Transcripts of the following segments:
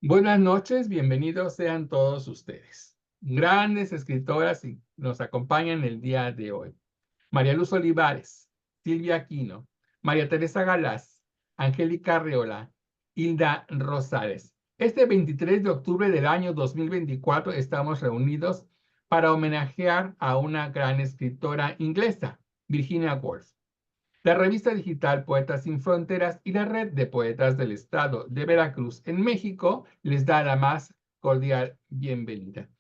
Buenas noches, bienvenidos sean todos ustedes. Grandes escritoras y nos acompañan el día de hoy. María Luz Olivares, Silvia Aquino, María Teresa Galás, Angélica Arreola, Hilda Rosales. Este 23 de octubre del año 2024 estamos reunidos para homenajear a una gran escritora inglesa, Virginia Woolf. La revista digital Poetas Sin Fronteras y la Red de Poetas del Estado de Veracruz en México les da la más cordial bienvenida.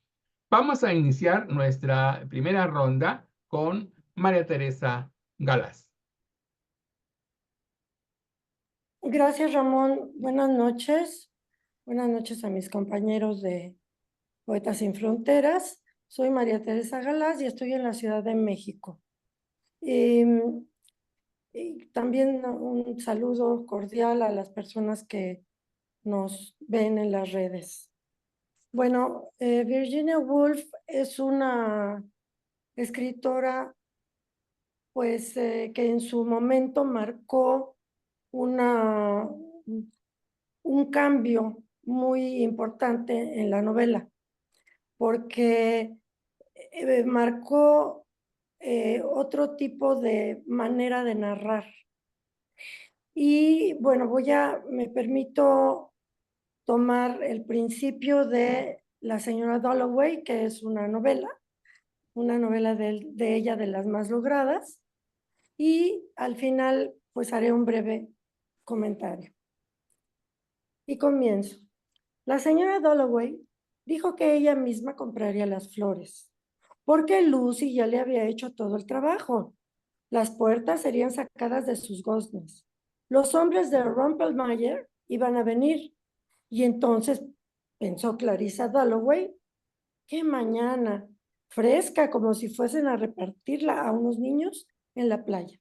Vamos a iniciar nuestra primera ronda con María Teresa Galás. Gracias, Ramón. Buenas noches. Buenas noches a mis compañeros de Poetas Sin Fronteras. Soy María Teresa Galás y estoy en la Ciudad de México. Y también un saludo cordial a las personas que nos ven en las redes. Bueno, Virginia Woolf es una escritora pues que en su momento marcó un cambio muy importante en la novela, porque marcó otro tipo de manera de narrar. Y bueno, me permito tomar el principio de La señora Dalloway, que es una novela de ella de las más logradas, y al final pues haré un breve comentario. Y comienzo. La señora Dalloway dijo que ella misma compraría las flores, porque Lucy ya le había hecho todo el trabajo. Las puertas serían sacadas de sus goznes. Los hombres de Rumpelmayer iban a venir. Y entonces pensó Clarissa Dalloway, qué mañana, fresca como si fuesen a repartirla a unos niños en la playa.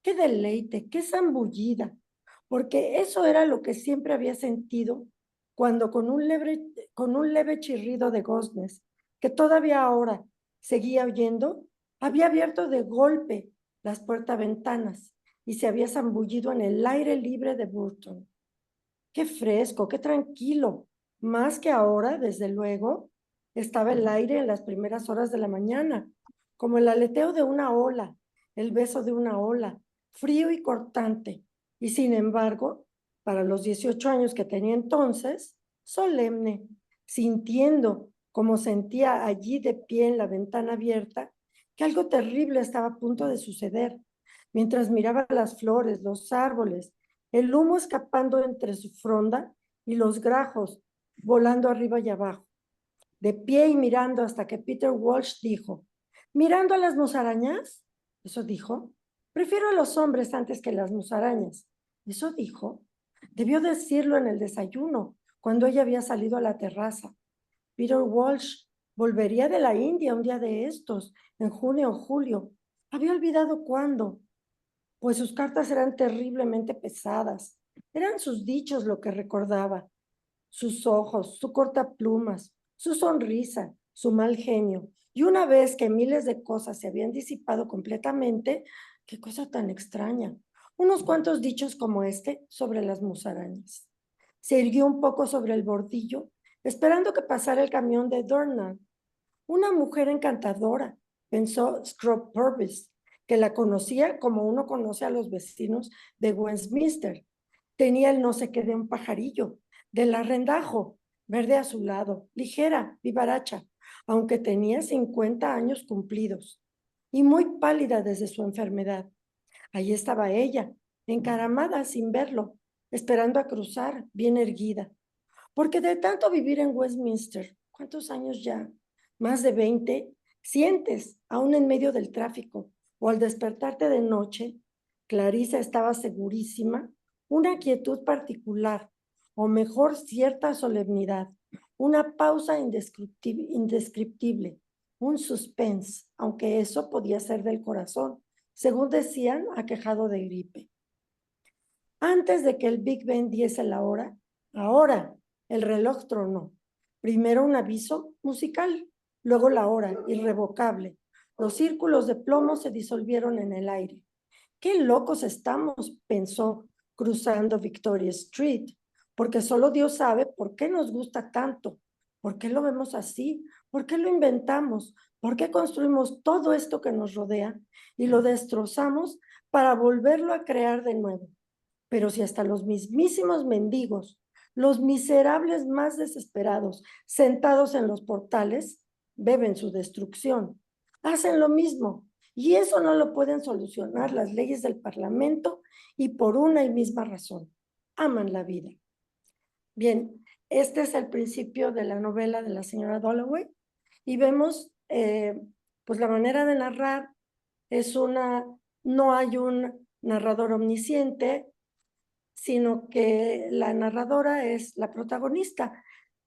Qué deleite, qué zambullida, porque eso era lo que siempre había sentido cuando con un leve chirrido de goznes, que todavía ahora seguía oyendo, había abierto de golpe las puertas-ventanas y se había zambullido en el aire libre de Burton. Qué fresco, qué tranquilo, más que ahora, desde luego, estaba el aire en las primeras horas de la mañana, como el aleteo de una ola, el beso de una ola, frío y cortante, y sin embargo, para los 18 años que tenía entonces, solemne, sintiendo como sentía allí de pie en la ventana abierta, que algo terrible estaba a punto de suceder, mientras miraba las flores, los árboles, el humo escapando entre su fronda y los grajos volando arriba y abajo, de pie y mirando hasta que Peter Walsh dijo, mirando a las musarañas, eso dijo, prefiero a los hombres antes que las musarañas, eso dijo, debió decirlo en el desayuno, cuando ella había salido a la terraza. Peter Walsh volvería de la India un día de estos, en junio o julio. Había olvidado cuándo, pues sus cartas eran terriblemente pesadas. Eran sus dichos lo que recordaba, sus ojos, su cortaplumas, su sonrisa, su mal genio. Y una vez que miles de cosas se habían disipado completamente, qué cosa tan extraña. Unos cuantos dichos como este sobre las musarañas. Se irguió un poco sobre el bordillo, esperando que pasara el camión de Dornan. Una mujer encantadora, pensó Scrooge Purvis, que la conocía como uno conoce a los vecinos de Westminster. Tenía el no sé qué de un pajarillo, del arrendajo, verde azulado, ligera, vivaracha, aunque tenía 50 años cumplidos, y muy pálida desde su enfermedad. Allí estaba ella, encaramada sin verlo, esperando a cruzar, bien erguida. Porque de tanto vivir en Westminster, ¿cuántos años ya? Más de 20, sientes, aún en medio del tráfico o al despertarte de noche, Clarissa estaba segurísima, una quietud particular, o mejor cierta solemnidad, una pausa indescriptible, un suspense, aunque eso podía ser del corazón, según decían, aquejado de gripe. Antes de que el Big Ben diese la hora, ahora el reloj tronó. Primero un aviso musical, luego la hora, irrevocable. Los círculos de plomo se disolvieron en el aire. ¡Qué locos estamos!, pensó, cruzando Victoria Street, porque solo Dios sabe por qué nos gusta tanto, por qué lo vemos así, por qué lo inventamos, por qué construimos todo esto que nos rodea y lo destrozamos para volverlo a crear de nuevo. Pero si hasta los mismísimos mendigos, los miserables más desesperados, sentados en los portales, beben su destrucción, hacen lo mismo. Y eso no lo pueden solucionar las leyes del Parlamento y por una y misma razón. Aman la vida. Bien, este es el principio de la novela de la señora Dalloway y vemos pues la manera de narrar es no hay un narrador omnisciente, sino que la narradora es la protagonista,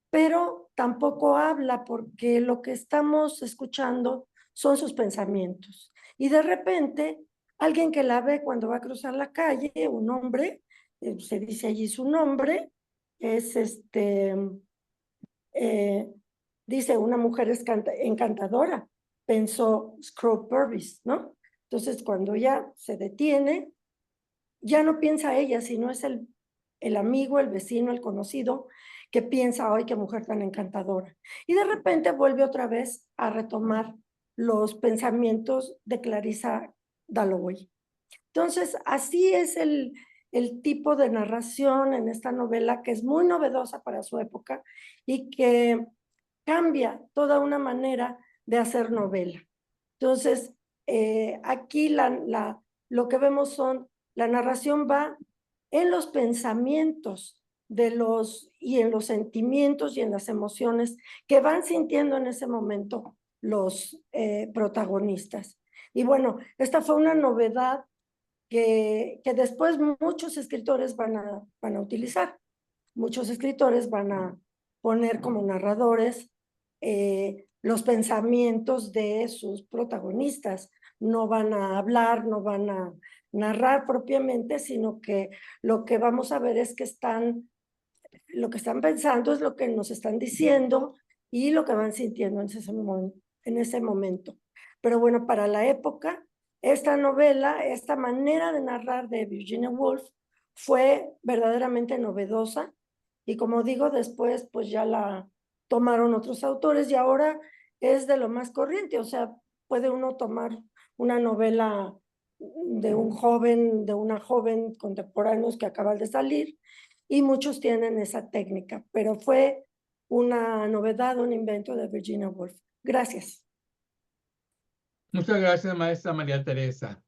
pero tampoco habla porque lo que estamos escuchando son sus pensamientos. Y de repente, alguien que la ve cuando va a cruzar la calle, un hombre, se dice allí su nombre, es dice una mujer encantadora, pensó Scrooge Purvis, ¿no? Entonces, cuando ya se detiene, ya no piensa ella, sino es el amigo, el vecino, el conocido, que piensa, ¡ay, qué mujer tan encantadora! Y de repente vuelve otra vez a retomar los pensamientos de Clarissa Dalloway. Entonces, así es el tipo de narración en esta novela que es muy novedosa para su época y que cambia toda una manera de hacer novela. Entonces, aquí lo que vemos son, la narración va en los pensamientos y en los sentimientos y en las emociones que van sintiendo en ese momento los protagonistas. Y bueno, esta fue una novedad que después muchos escritores van a utilizar. Muchos escritores van a poner como narradores los pensamientos de sus protagonistas. No van a hablar, no van a narrar propiamente, sino que lo que vamos a ver es que lo que están pensando es lo que nos están diciendo y lo que van sintiendo en ese momento. Pero bueno, para la época, esta novela, esta manera de narrar de Virginia Woolf fue verdaderamente novedosa y como digo, después pues ya la tomaron otros autores y ahora es de lo más corriente, o sea, puede uno tomar una novela de una joven contemporáneos que acaban de salir y muchos tienen esa técnica, pero fue una novedad, un invento de Virginia Woolf. Gracias. Muchas gracias, maestra María Teresa.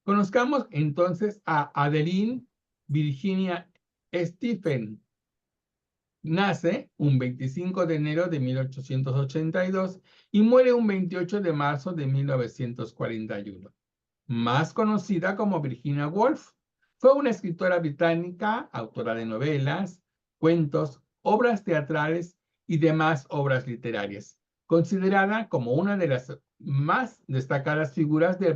Conozcamos entonces a Adeline Virginia Stephen. Nace un 25 de enero de 1882 y muere un 28 de marzo de 1941. Más conocida como Virginia Woolf, fue una escritora británica, autora de novelas, cuentos, obras teatrales y demás obras literarias, considerada como una de las más destacadas figuras del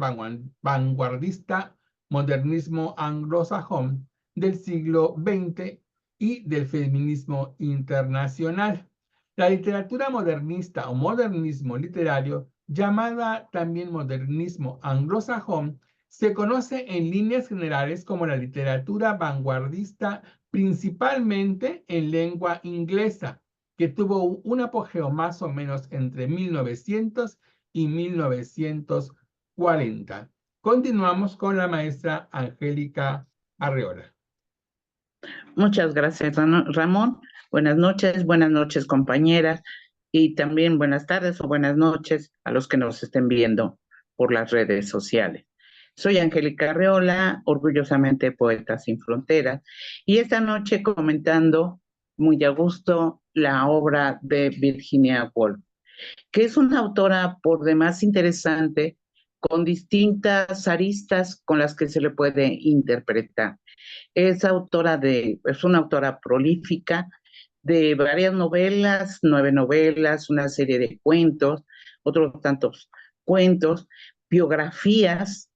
vanguardista modernismo anglosajón del siglo XX y del feminismo internacional. La literatura modernista o modernismo literario, llamada también modernismo anglosajón, se conoce en líneas generales como la literatura vanguardista, principalmente en lengua inglesa, que tuvo un apogeo más o menos entre 1900 y 1940. Continuamos con la maestra Angélica Arreola. Muchas gracias, Ramón. Buenas noches, compañeras, y también buenas tardes o buenas noches a los que nos estén viendo por las redes sociales. Soy Angélica Arreola, orgullosamente poeta sin fronteras, y esta noche comentando muy a gusto la obra de Virginia Woolf, que es una autora por demás interesante, con distintas aristas con las que se le puede interpretar. Es una autora prolífica de varias novelas, 9 novelas, una serie de cuentos, otros tantos cuentos, biografías,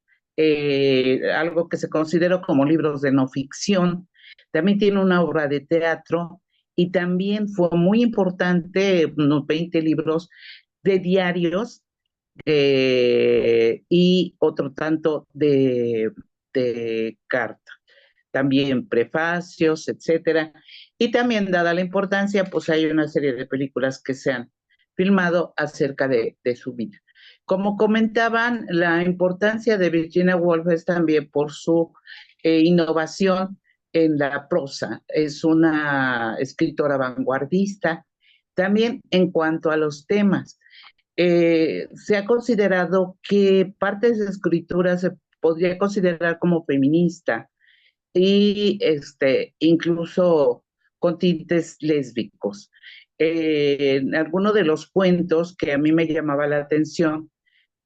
algo que se considera como libros de no ficción. También tiene una obra de teatro y también fue muy importante, unos 20 libros de diarios y otro tanto de cartas. también prefacios, etcétera. Y también, dada la importancia, pues hay una serie de películas que se han filmado acerca de su vida. Como comentaban, la importancia de Virginia Woolf es también por su innovación en la prosa. Es una escritora vanguardista. También en cuanto a los temas, se ha considerado que parte de su escritura se podría considerar como feminista y incluso con tintes lésbicos. En alguno de los cuentos que a mí me llamaba la atención,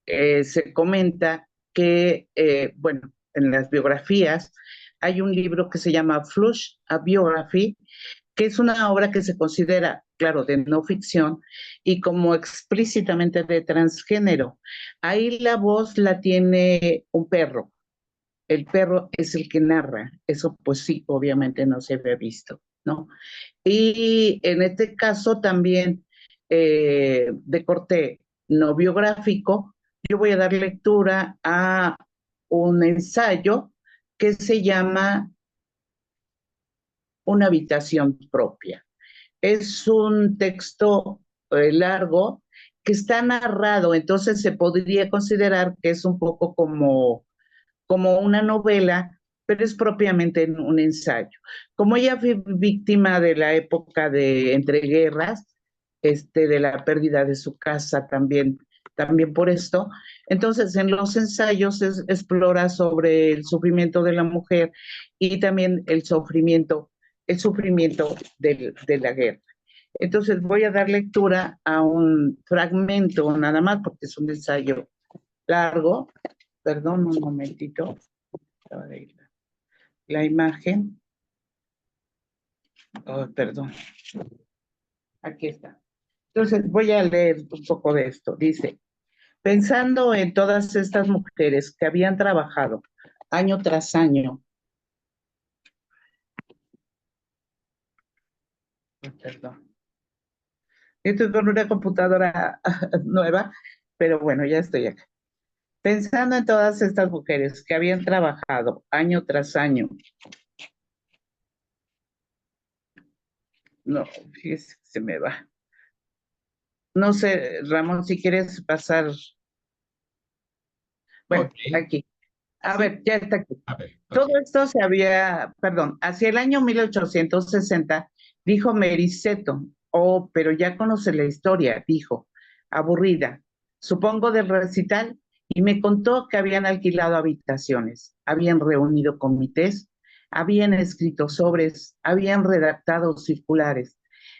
se comenta que, bueno, en las biografías hay un libro que se llama Flush, a Biography, que es una obra que se considera, claro, de no ficción y como explícitamente de transgénero. Ahí la voz la tiene un perro. El perro es el que narra. Eso pues sí, obviamente no se había visto, ¿no? Y en este caso también, de corte no biográfico, yo voy a dar lectura a un ensayo que se llama Una habitación propia. Es un texto largo que está narrado, entonces se podría considerar que es un poco como una novela, pero es propiamente un ensayo. Como ella fue víctima de la época de entreguerras, de la pérdida de su casa también por esto, entonces en los ensayos explora sobre el sufrimiento de la mujer y también el sufrimiento de la guerra. Entonces voy a dar lectura a un fragmento nada más, porque es un ensayo largo. Perdón, un momentito. La imagen. Oh, perdón. Aquí está. Entonces voy a leer un poco de esto. Dice, pensando en todas estas mujeres que habían trabajado año tras año. Perdón. Estoy con una computadora nueva, pero bueno, ya estoy acá. Pensando en todas estas mujeres que habían trabajado año tras año. No, fíjese, se me va. No sé, Ramón, si quieres pasar. Bueno, Ok. aquí. A Sí. ver, ya está aquí. A ver, Todo ok. esto hacia el año 1860, dijo Mary Seton, oh, pero ya conoce la historia, dijo, aburrida, supongo del recital, y me contó que habían alquilado habitaciones, habían reunido comités, habían escrito sobres, habían redactado circulares,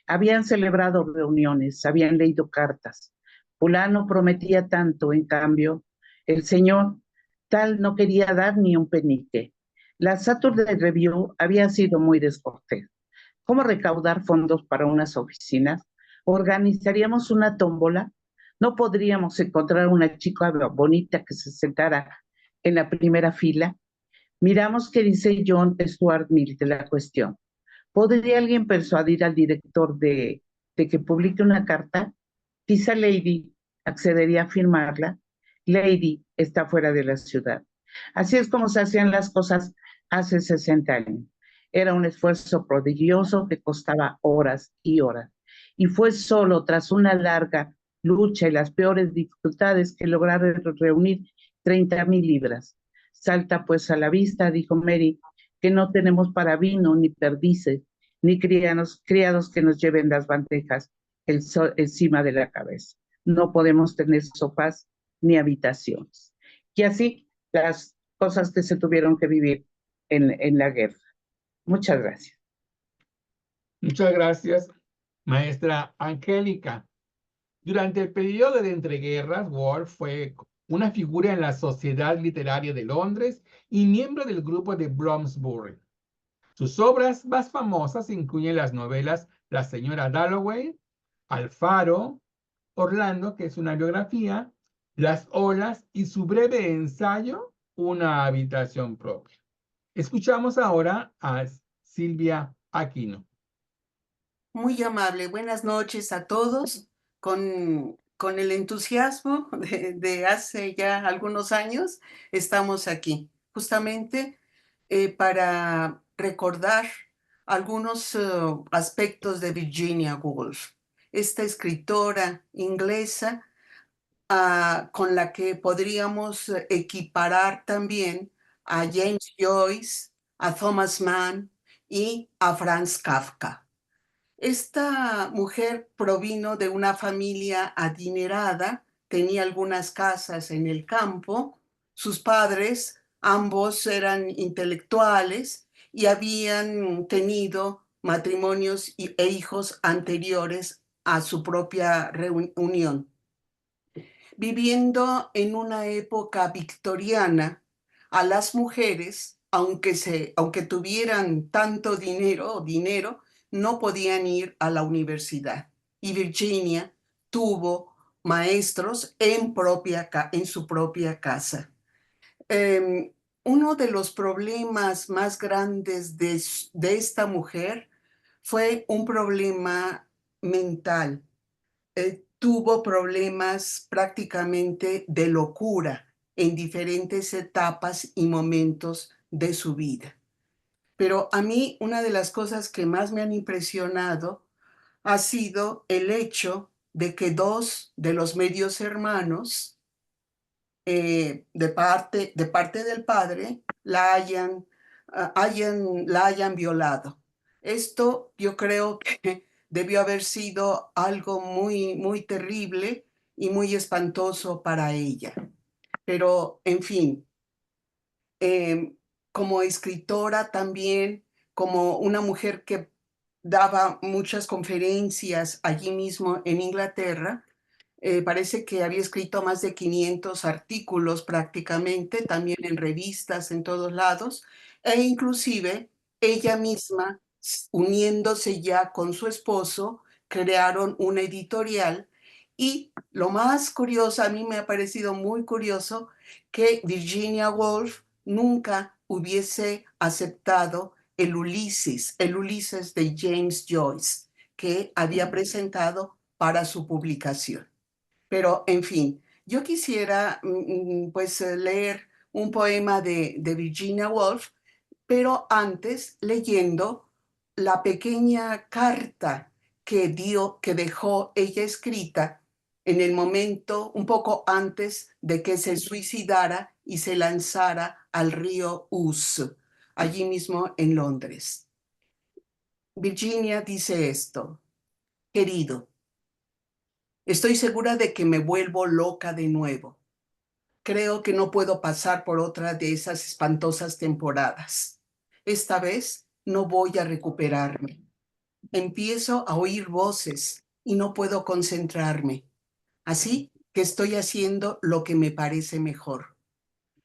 habían celebrado reuniones, habían leído cartas. Fulano prometía tanto, en cambio, el señor tal no quería dar ni un penique. La Saturday Review había sido muy descortés. ¿Cómo recaudar fondos para unas oficinas? ¿Organizaríamos una tómbola? ¿No podríamos encontrar una chica bonita que se sentara en la primera fila? Miramos qué dice John Stuart Mill de la cuestión. ¿Podría alguien persuadir al director de que publique una carta? Quizá Lady accedería a firmarla. Lady está fuera de la ciudad. Así es como se hacían las cosas hace 60 años. Era un esfuerzo prodigioso que costaba horas y horas. Y fue solo tras una larga lucha y las peores dificultades que lograron reunir 30,000 libras. Salta pues a la vista, dijo Mary, que no tenemos para vino, ni perdices, ni criados que nos lleven las bandejas encima de la cabeza. No podemos tener sofás ni habitaciones. Y así las cosas que se tuvieron que vivir en la guerra. Muchas gracias. Muchas gracias, maestra Angélica. Durante el periodo de entreguerras, Woolf fue una figura en la Sociedad Literaria de Londres y miembro del grupo de Bloomsbury. Sus obras más famosas incluyen las novelas La señora Dalloway, Alfaro, Orlando, que es una biografía, Las olas y su breve ensayo, Una habitación propia. Escuchamos ahora a Silvia Aquino. Muy amable. Buenas noches a todos. Con el entusiasmo de hace ya algunos años, estamos aquí, justamente para recordar algunos aspectos de Virginia Woolf, esta escritora inglesa con la que podríamos equiparar también a James Joyce, a Thomas Mann y a Franz Kafka. Esta mujer provino de una familia adinerada, tenía algunas casas en el campo, sus padres, ambos eran intelectuales y habían tenido matrimonios e hijos anteriores a su propia reunión. Viviendo en una época victoriana, a las mujeres, aunque tuvieran tanto dinero, no podían ir a la universidad. Y Virginia tuvo maestros en su propia casa. Uno de los problemas más grandes de esta mujer fue un problema mental. Tuvo problemas prácticamente de locura en diferentes etapas y momentos de su vida. Pero a mí una de las cosas que más me han impresionado ha sido el hecho de que dos de los medios hermanos de parte del padre la hayan violado. Esto yo creo que debió haber sido algo muy, muy terrible y muy espantoso para ella. Pero, en fin, como escritora también, como una mujer que daba muchas conferencias allí mismo en Inglaterra, parece que había escrito más de 500 artículos prácticamente, también en revistas en todos lados, e inclusive ella misma, uniéndose ya con su esposo, crearon una editorial. Y lo más curioso, a mí me ha parecido muy curioso, que Virginia Woolf nunca hubiese aceptado el Ulises de James Joyce, que había presentado para su publicación. Pero, en fin, yo quisiera pues leer un poema de Virginia Woolf, pero antes leyendo la pequeña carta que dejó ella escrita en el momento un poco antes de que se suicidara y se lanzara al río Ouse, allí mismo en Londres. Virginia dice esto: querido, estoy segura de que me vuelvo loca de nuevo. Creo que no puedo pasar por otra de esas espantosas temporadas. Esta vez no voy a recuperarme. Empiezo a oír voces y no puedo concentrarme. Así que estoy haciendo lo que me parece mejor.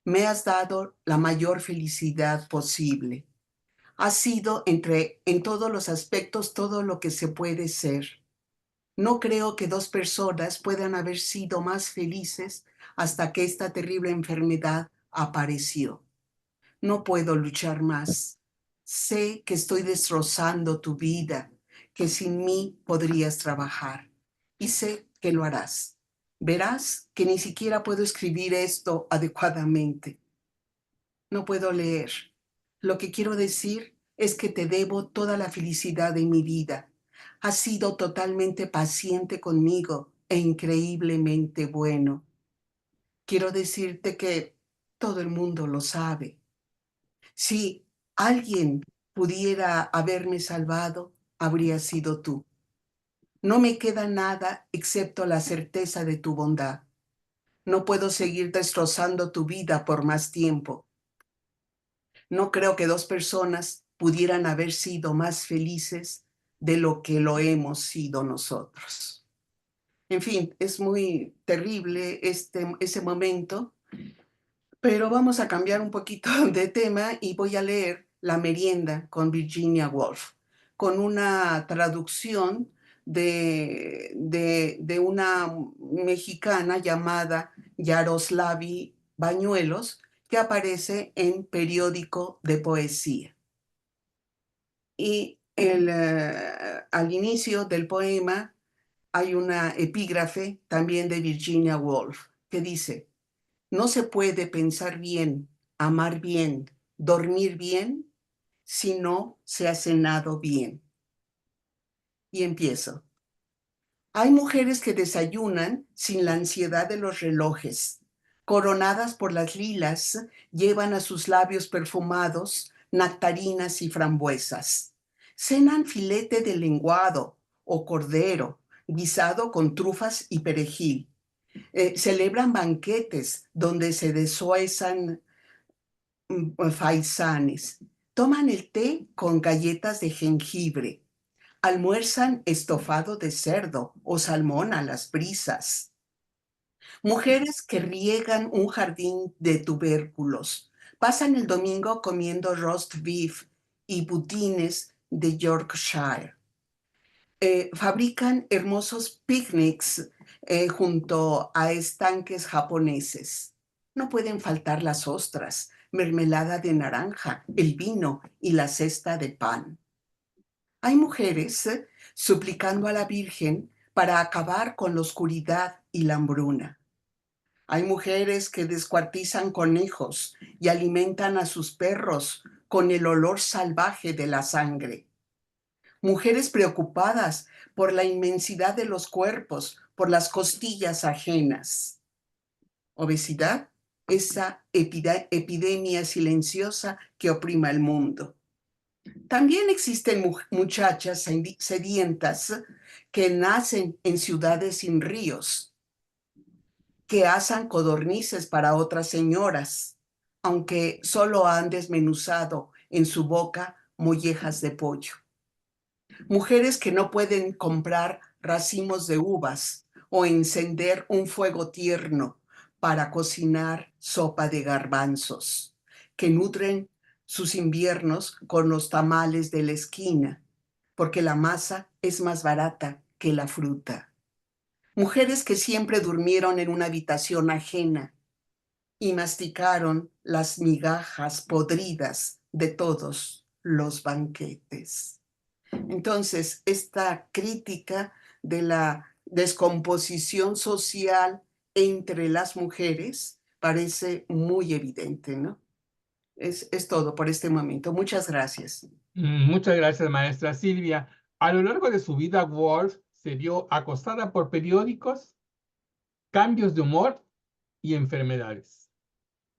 Me has dado la mayor felicidad posible. Has sido en todos los aspectos todo lo que se puede ser. No creo que dos personas puedan haber sido más felices hasta que esta terrible enfermedad apareció. No puedo luchar más. Sé que estoy destrozando tu vida, que sin mí podrías trabajar. Y sé que lo harás. Verás que ni siquiera puedo escribir esto adecuadamente. No puedo leer. Lo que quiero decir es que te debo toda la felicidad de mi vida. Has sido totalmente paciente conmigo e increíblemente bueno. Quiero decirte que todo el mundo lo sabe. Si alguien pudiera haberme salvado, habría sido tú. No me queda nada excepto la certeza de tu bondad. No puedo seguir destrozando tu vida por más tiempo. No creo que dos personas pudieran haber sido más felices de lo que lo hemos sido nosotros. En fin, es muy terrible ese momento, pero vamos a cambiar un poquito de tema y voy a leer La merienda con Virginia Woolf, con una traducción de una mexicana llamada Yaroslavi Bañuelos, que aparece en Periódico de Poesía. Y al inicio del poema hay una epígrafe también de Virginia Woolf que dice: no se puede pensar bien, amar bien, dormir bien si no se ha cenado bien. Y empiezo. Hay mujeres que desayunan sin la ansiedad de los relojes. Coronadas por las lilas, llevan a sus labios perfumados nectarinas y frambuesas. Cenan filete de lenguado o cordero, guisado con trufas y perejil. Celebran banquetes donde se deshuesan faisanes. Toman el té con galletas de jengibre. Almuerzan estofado de cerdo o salmón a las brisas. Mujeres que riegan un jardín de tubérculos. Pasan el domingo comiendo roast beef y budines de Yorkshire. Fabrican hermosos picnics junto a estanques japoneses. No pueden faltar las ostras, mermelada de naranja, el vino y la cesta de pan. Hay mujeres suplicando a la Virgen para acabar con la oscuridad y la hambruna. Hay mujeres que descuartizan conejos y alimentan a sus perros con el olor salvaje de la sangre. Mujeres preocupadas por la inmensidad de los cuerpos, por las costillas ajenas. Obesidad, esa epidemia silenciosa que oprima el mundo. También existen muchachas sedientas que nacen en ciudades sin ríos, que asan codornices para otras señoras, aunque solo han desmenuzado en su boca mollejas de pollo. Mujeres que no pueden comprar racimos de uvas o encender un fuego tierno para cocinar sopa de garbanzos, que nutren sus inviernos con los tamales de la esquina, porque la masa es más barata que la fruta. Mujeres que siempre durmieron en una habitación ajena y masticaron las migajas podridas de todos los banquetes. Entonces, esta crítica de la descomposición social entre las mujeres parece muy evidente, ¿no? Es todo por este momento. Muchas gracias. Muchas gracias, maestra Silvia. A lo largo de su vida, Woolf se vio acosada por periódicos, cambios de humor y enfermedades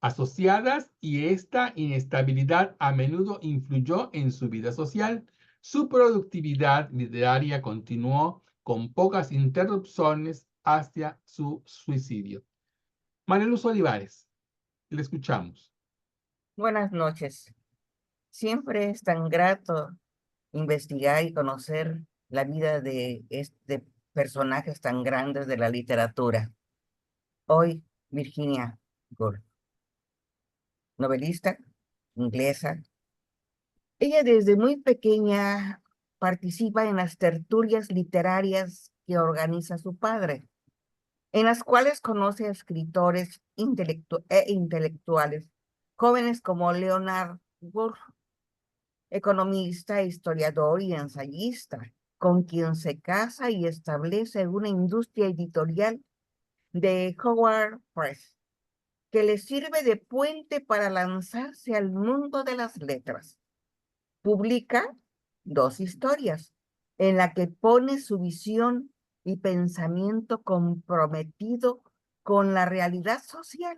asociadas, y esta inestabilidad a menudo influyó en su vida social. Su productividad literaria continuó con pocas interrupciones hacia su suicidio. María Luz Olivares, le escuchamos. Buenas noches. Siempre es tan grato investigar y conocer la vida de personajes tan grandes de la literatura. Hoy, Virginia Woolf, novelista inglesa. Ella desde muy pequeña participa en las tertulias literarias que organiza su padre, en las cuales conoce a escritores intelectuales jóvenes como Leonard Woolf, economista, historiador y ensayista, con quien se casa y establece una industria editorial de Howard Press, que le sirve de puente para lanzarse al mundo de las letras. Publica 2 historias, en la que pone su visión y pensamiento comprometido con la realidad social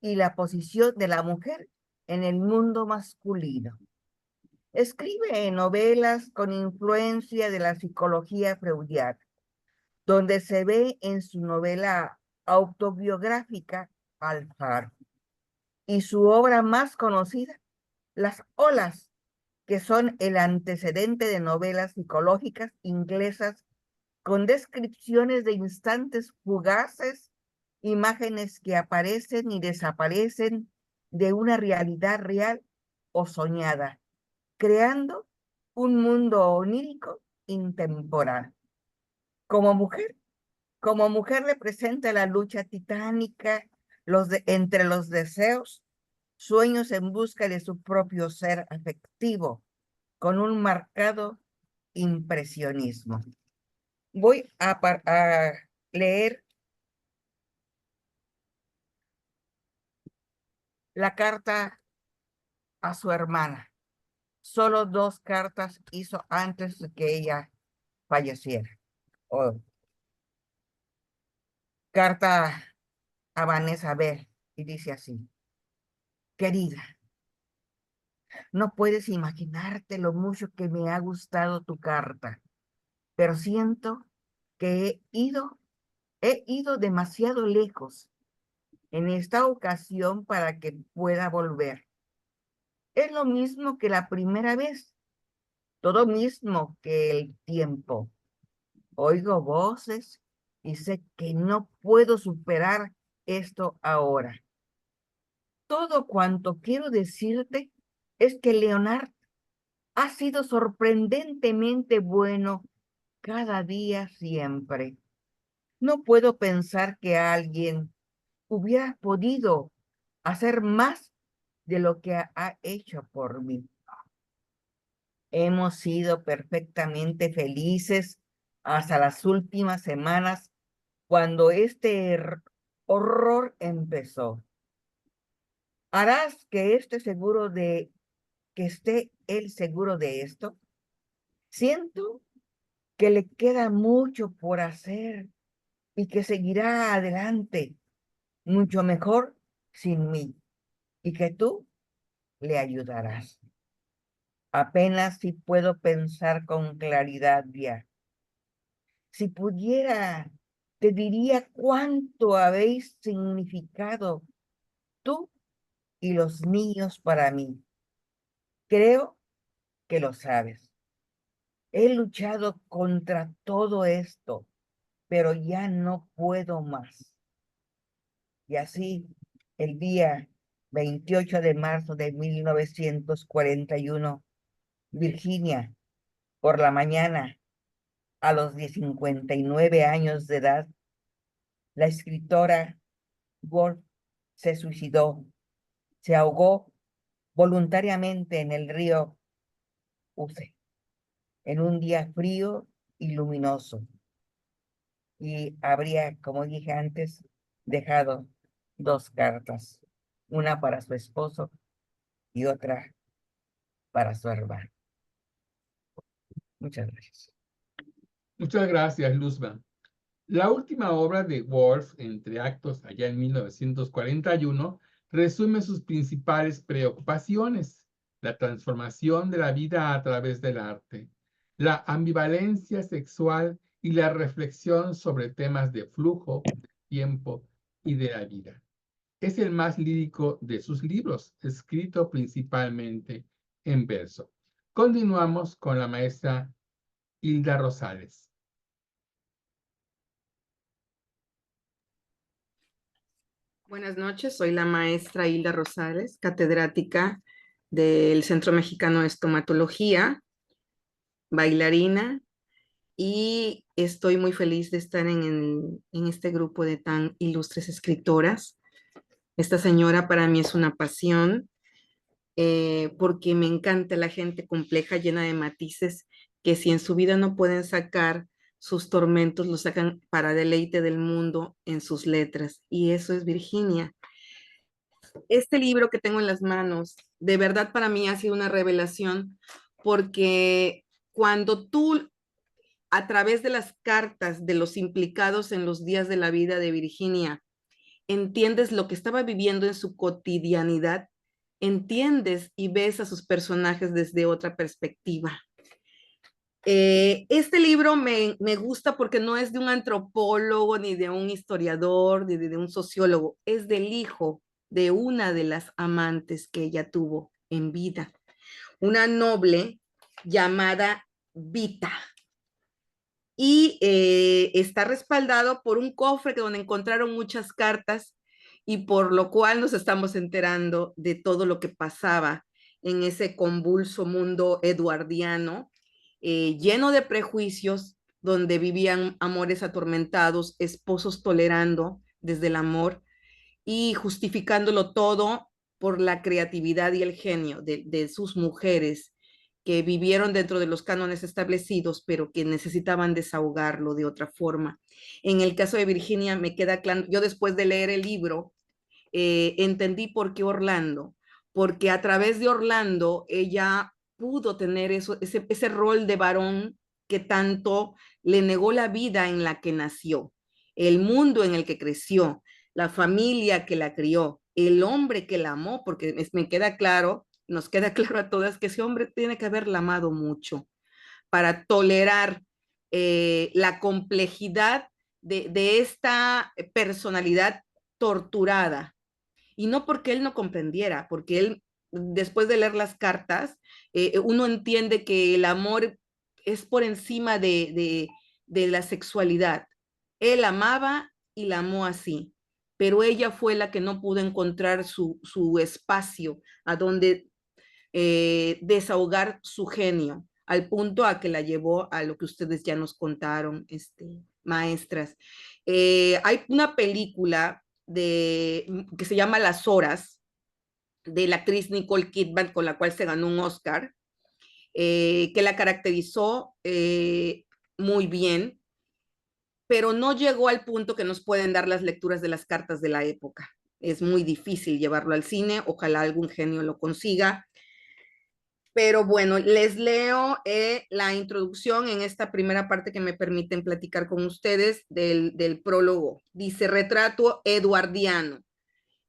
y la posición de la mujer en el mundo masculino. Escribe novelas con influencia de la psicología freudiana, donde se ve en su novela autobiográfica Al Faro, y su obra más conocida, Las Olas, que son el antecedente de novelas psicológicas inglesas con descripciones de instantes fugaces, imágenes que aparecen y desaparecen de una realidad real o soñada, creando un mundo onírico intemporal. Como mujer representa la lucha titánica entre los deseos, sueños en busca de su propio ser afectivo, con un marcado impresionismo. Voy a leer la carta a su hermana. Solo 2 cartas hizo antes de que ella falleciera. Carta a Vanessa Bell, y dice así: querida, no puedes imaginarte lo mucho que me ha gustado tu carta, pero siento que he ido demasiado lejos en esta ocasión para que pueda volver. Es lo mismo que la primera vez, todo mismo que el tiempo. Oigo voces y sé que no puedo superar esto ahora. Todo cuanto quiero decirte es que Leonard ha sido sorprendentemente bueno cada día siempre. No puedo pensar que alguien hubiera podido hacer más de lo que ha hecho por mí. Hemos sido perfectamente felices hasta las últimas semanas, cuando este horror empezó. ¿Harás que esté él seguro de esto? Siento que le queda mucho por hacer y que seguirá adelante, mucho mejor sin mí, y que tú le ayudarás. Apenas si puedo pensar con claridad ya. Si pudiera, te diría cuánto habéis significado tú y los niños para mí. Creo que lo sabes. He luchado contra todo esto, pero ya no puedo más. Y así, el día 28 de marzo de 1941, Virginia, por la mañana, a los 59 años de edad, la escritora Woolf se suicidó, se ahogó voluntariamente en el río Uce, en un día frío y luminoso. Y habría, como dije antes, dejado 2 cartas, una para su esposo y otra para su hermano. Muchas gracias. Muchas gracias, Luzma. La última obra de Woolf, Entre actos, allá en 1941, resume sus principales preocupaciones: la transformación de la vida a través del arte, la ambivalencia sexual y la reflexión sobre temas de flujo, tiempo y de la vida. Es el más lírico de sus libros, escrito principalmente en verso. Continuamos con la maestra Hilda Rosales. Buenas noches, soy la maestra Hilda Rosales, catedrática del Centro Mexicano de Estomatología, bailarina, y estoy muy feliz de estar en este grupo de tan ilustres escritoras. Esta señora para mí es una pasión, porque me encanta la gente compleja, llena de matices, que si en su vida no pueden sacar sus tormentos, los sacan para deleite del mundo en sus letras. Y eso es Virginia. Este libro que tengo en las manos, de verdad para mí ha sido una revelación, porque cuando tú, a través de las cartas de los implicados en los días de la vida de Virginia, entiendes lo que estaba viviendo en su cotidianidad, entiendes y ves a sus personajes desde otra perspectiva. Este libro me gusta porque no es de un antropólogo, ni de un historiador, ni de un sociólogo, es del hijo de una de las amantes que ella tuvo en vida, una noble llamada Vita. Y está respaldado por un cofre donde encontraron muchas cartas, y por lo cual nos estamos enterando de todo lo que pasaba en ese convulso mundo eduardiano, lleno de prejuicios, donde vivían amores atormentados, esposos tolerando desde el amor y justificándolo todo por la creatividad y el genio de sus mujeres, que vivieron dentro de los cánones establecidos, pero que necesitaban desahogarlo de otra forma. En el caso de Virginia me queda claro, yo después de leer el libro, entendí por qué Orlando, porque a través de Orlando ella pudo tener ese rol de varón que tanto le negó la vida en la que nació, el mundo en el que creció, la familia que la crió, el hombre que la amó, porque me queda claro, nos queda claro a todas que ese hombre tiene que haberla amado mucho para tolerar la complejidad de esta personalidad torturada. Y no porque él no comprendiera, porque él, después de leer las cartas, uno entiende que el amor es por encima de la sexualidad. Él amaba y la amó así, pero ella fue la que no pudo encontrar su espacio a donde desahogar su genio, al punto a que la llevó a lo que ustedes ya nos contaron, maestras. Hay una película que se llama Las Horas, de la actriz Nicole Kidman, con la cual se ganó un Oscar, que la caracterizó muy bien, pero no llegó al punto que nos pueden dar las lecturas de las cartas de la época. Es muy difícil llevarlo al cine, ojalá algún genio lo consiga. Pero bueno, les leo la introducción en esta primera parte que me permiten platicar con ustedes del prólogo. Dice: retrato eduardiano.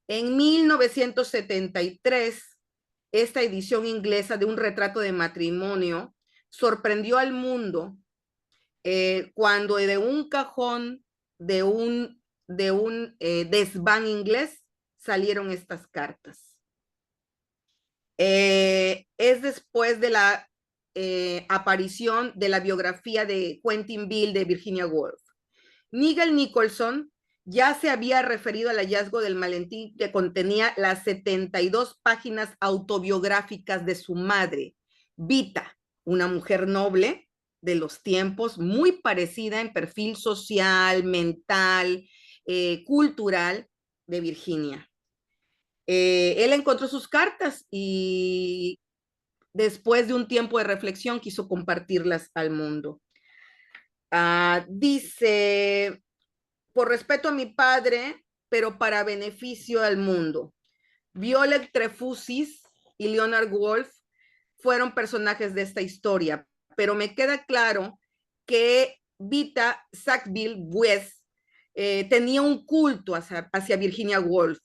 En 1973, esta edición inglesa de un retrato de matrimonio sorprendió al mundo cuando de un cajón de un desván inglés salieron estas cartas. Es después de la aparición de la biografía de Quentin Beale de Virginia Woolf. Nigel Nicholson ya se había referido al hallazgo del maletín que contenía las 72 páginas autobiográficas de su madre, Vita, una mujer noble de los tiempos, muy parecida en perfil social, mental, cultural de Virginia. Él encontró sus cartas y después de un tiempo de reflexión quiso compartirlas al mundo. Dice: por respeto a mi padre, pero para beneficio al mundo. Violet Trefusis y Leonard Woolf fueron personajes de esta historia, pero me queda claro que Vita Sackville West tenía un culto hacia Virginia Woolf,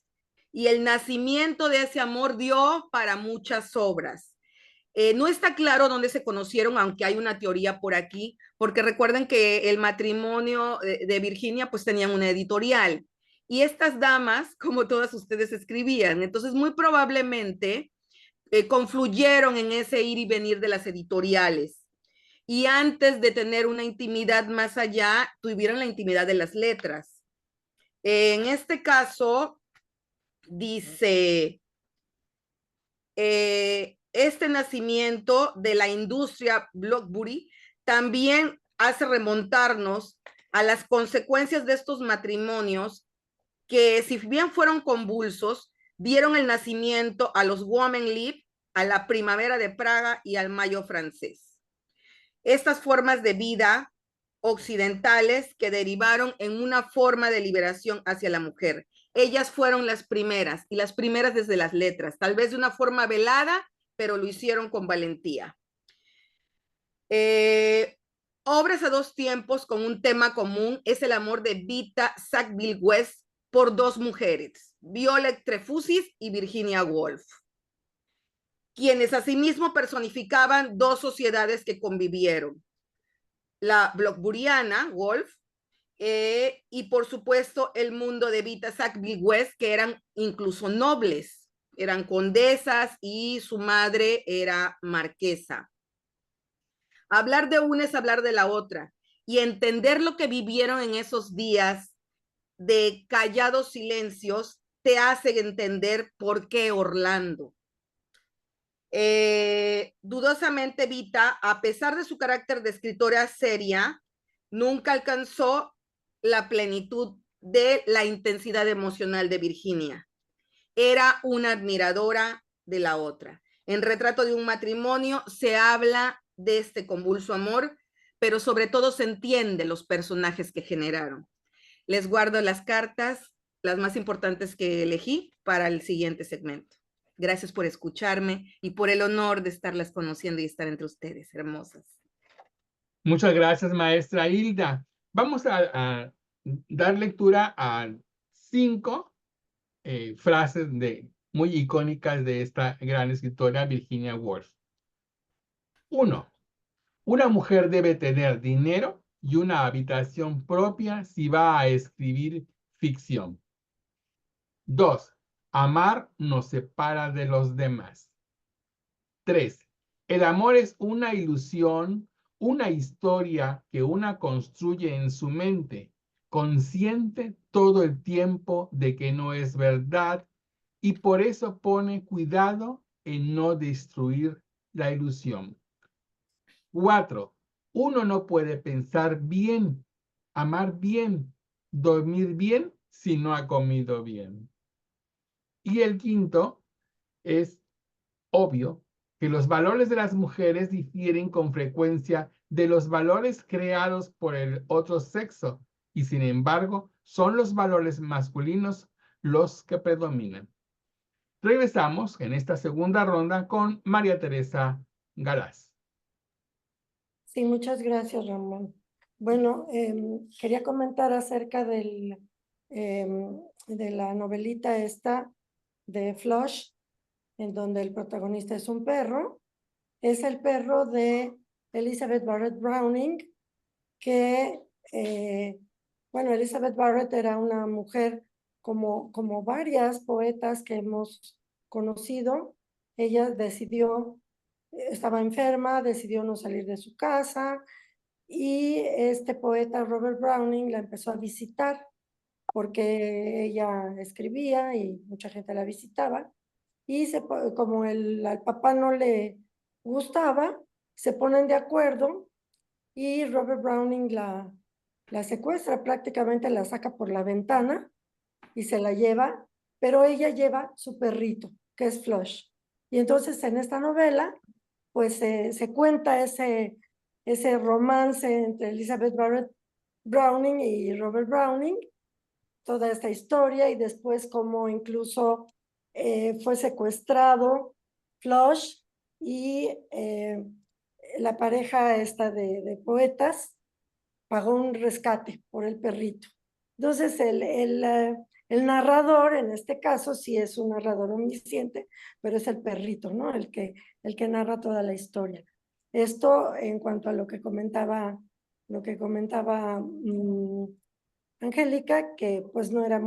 y el nacimiento de ese amor dio para muchas obras. No está claro dónde se conocieron, aunque hay una teoría por aquí, porque recuerden que el matrimonio de Virginia pues tenían una editorial, y estas damas, como todas ustedes, escribían. Entonces muy probablemente confluyeron en ese ir y venir de las editoriales, y antes de tener una intimidad más allá, tuvieron la intimidad de las letras. En este caso, dice, este nacimiento de la industria Bloomsbury también hace remontarnos a las consecuencias de estos matrimonios que, si bien fueron convulsos, dieron el nacimiento a los Women Lib, a la primavera de Praga y al mayo francés. Estas formas de vida occidentales que derivaron en una forma de liberación hacia la mujer. Ellas fueron las primeras, y las primeras desde las letras, tal vez de una forma velada, pero lo hicieron con valentía. Obras a dos tiempos con un tema común es el amor de Vita Sackville West por dos mujeres, Violet Trefusis y Virginia Woolf, quienes asimismo personificaban dos sociedades que convivieron: la blockburiana, Woolf, y por supuesto el mundo de Vita Sackville West, que eran incluso nobles, eran condesas y su madre era marquesa. Hablar de una es hablar de la otra, y entender lo que vivieron en esos días de callados silencios te hace entender por qué Orlando. Dudosamente Vita, a pesar de su carácter de escritora seria, nunca alcanzó la plenitud de la intensidad emocional de Virginia. Era una admiradora de la otra. En Retrato de un matrimonio se habla de este convulso amor, pero sobre todo se entiende los personajes que generaron. Les guardo las cartas, las más importantes que elegí, para el siguiente segmento. Gracias por escucharme y por el honor de estarlas conociendo y estar entre ustedes, hermosas. Muchas gracias, maestra Hilda. Vamos a dar lectura a 5 frases muy icónicas de esta gran escritora Virginia Woolf. 1. Una mujer debe tener dinero y una habitación propia si va a escribir ficción. 2. Amar nos separa de los demás. 3. El amor es una ilusión, una historia que una construye en su mente, consciente todo el tiempo de que no es verdad y por eso pone cuidado en no destruir la ilusión. 4. Uno no puede pensar bien, amar bien, dormir bien si no ha comido bien. Y el 5 es obvio que los valores de las mujeres difieren con frecuencia de los valores creados por el otro sexo y sin embargo son los valores masculinos los que predominan. Regresamos en esta segunda ronda con María Teresa Galaz. Sí, muchas gracias, Ramón. Bueno, quería comentar acerca de la novelita esta de Flush, en donde el protagonista es un perro. Es el perro de Elizabeth Barrett Browning, que, bueno, Elizabeth Barrett era una mujer como varias poetas que hemos conocido. Ella decidió, estaba enferma, decidió no salir de su casa y este poeta Robert Browning la empezó a visitar porque ella escribía y mucha gente la visitaba. Y como al papá no le gustaba, se ponen de acuerdo y Robert Browning la secuestra, prácticamente la saca por la ventana y se la lleva, pero ella lleva su perrito, que es Flush. Y entonces en esta novela, pues se cuenta ese romance entre Elizabeth Barrett Browning y Robert Browning, toda esta historia y después como incluso fue secuestrado Flush y la pareja esta de poetas pagó un rescate por el perrito. Entonces el narrador, en este caso, sí es un narrador omnisciente, pero es el perrito, ¿no? El que narra toda la historia. Esto en cuanto a lo que comentaba Angélica, que pues no era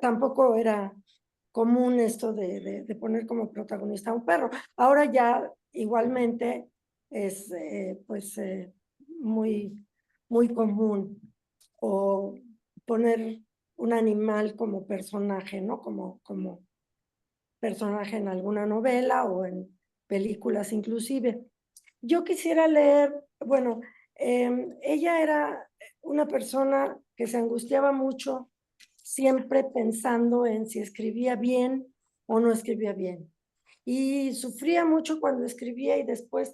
tampoco era común esto de poner como protagonista a un perro. Ahora ya igualmente es muy, muy común o poner un animal como personaje, ¿no? Como personaje en alguna novela o en películas inclusive. Yo quisiera leer, bueno, ella era una persona que se angustiaba mucho, siempre pensando en si escribía bien o no escribía bien. Y sufría mucho cuando escribía y después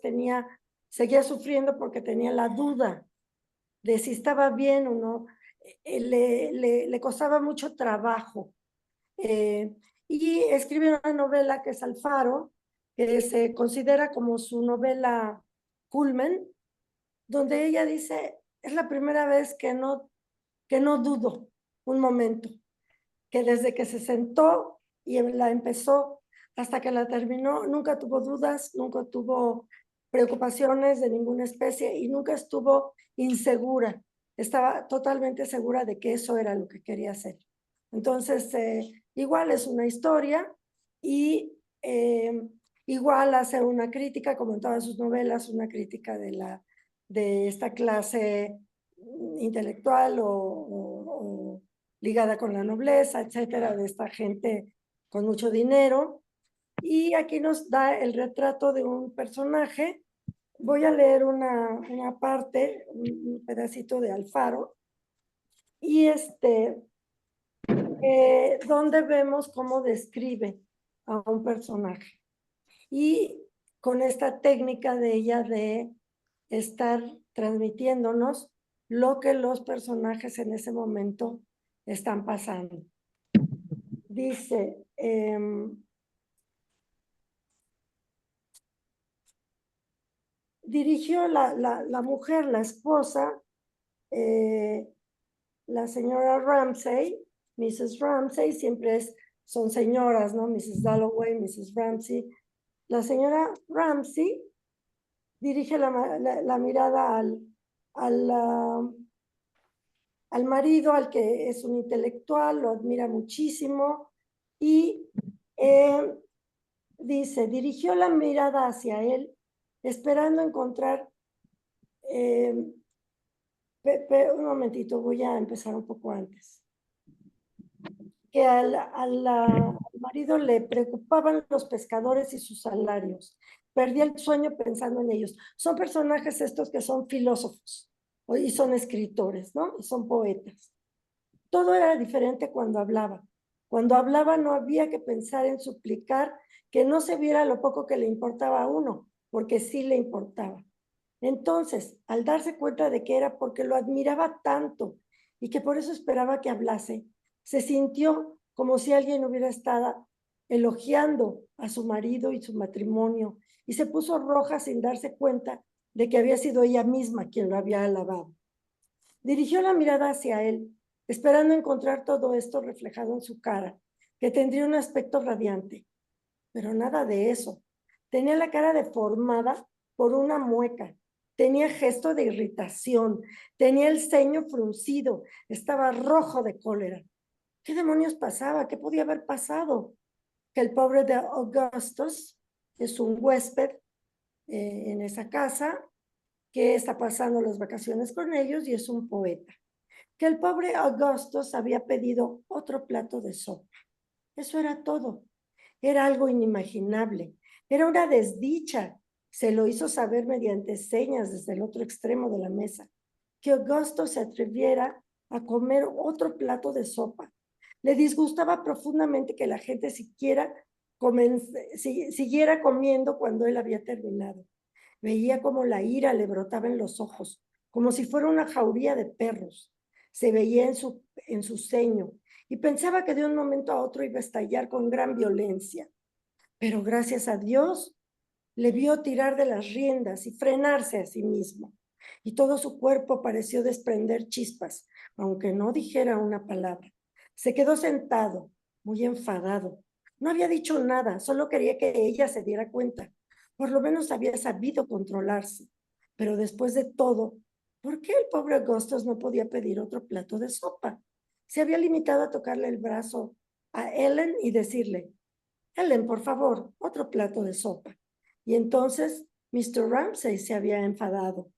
seguía sufriendo porque tenía la duda de si estaba bien o no. Le costaba mucho trabajo. Y escribe una novela que es Alfaro, que se considera como su novela culmen, donde ella dice, es la primera vez que no dudo un momento, que desde que se sentó y la empezó hasta que la terminó, nunca tuvo dudas, nunca tuvo preocupaciones de ninguna especie y nunca estuvo insegura. Estaba totalmente segura de que eso era lo que quería hacer. Entonces, igual es una historia y igual hace una crítica, como en todas sus novelas, una crítica de esta clase intelectual o ligada con la nobleza, etcétera, de esta gente con mucho dinero. Y aquí nos da el retrato de un personaje. Voy a leer una parte, un pedacito de Alfaro, y donde vemos cómo describe a un personaje. Y con esta técnica de ella de estar transmitiéndonos lo que los personajes en ese momento están pasando. Dice, dirigió la mujer, la esposa, la señora Ramsay, Mrs. Ramsay, siempre son señoras, ¿no? Mrs. Dalloway, Mrs. Ramsay. La señora Ramsay dirige la mirada al marido, al que es un intelectual, lo admira muchísimo, y dice, dirigió la mirada hacia él, esperando encontrar, un momentito, voy a empezar un poco antes, que al marido le preocupaban los pescadores y sus salarios, perdía el sueño pensando en ellos. Son personajes estos que son filósofos y son escritores, ¿no? Y son poetas. Todo era diferente cuando hablaba. Cuando hablaba no había que pensar en suplicar que no se viera lo poco que le importaba a uno, porque sí le importaba. Entonces, al darse cuenta de que era porque lo admiraba tanto y que por eso esperaba que hablase, se sintió como si alguien hubiera estado elogiando a su marido y su matrimonio, y se puso roja sin darse cuenta de que había sido ella misma quien lo había alabado. Dirigió la mirada hacia él, esperando encontrar todo esto reflejado en su cara, que tendría un aspecto radiante. Pero nada de eso. Tenía la cara deformada por una mueca, tenía gesto de irritación, tenía el ceño fruncido, estaba rojo de cólera. ¿Qué demonios pasaba? ¿Qué podía haber pasado? Que el pobre de Augustus es un huésped en esa casa, que está pasando las vacaciones con ellos y es un poeta. Que el pobre Augustus había pedido otro plato de sopa. Eso era todo. Era algo inimaginable. Era una desdicha. Se lo hizo saber mediante señas desde el otro extremo de la mesa. Que Augusto se atreviera a comer otro plato de sopa. Le disgustaba profundamente que la gente siguiera comiendo cuando él había terminado. Veía como la ira le brotaba en los ojos, como si fuera una jauría de perros. Se veía en su ceño y pensaba que de un momento a otro iba a estallar con gran violencia. Pero gracias a Dios le vio tirar de las riendas y frenarse a sí mismo. Y todo su cuerpo pareció desprender chispas, aunque no dijera una palabra. Se quedó sentado, muy enfadado. No había dicho nada, solo quería que ella se diera cuenta. Por lo menos había sabido controlarse. Pero después de todo, ¿por qué el pobre Augustus no podía pedir otro plato de sopa? Se había limitado a tocarle el brazo a Ellen y decirle, Ellen, por favor, otro plato de sopa. Y entonces Mr. Ramsay se había enfadado.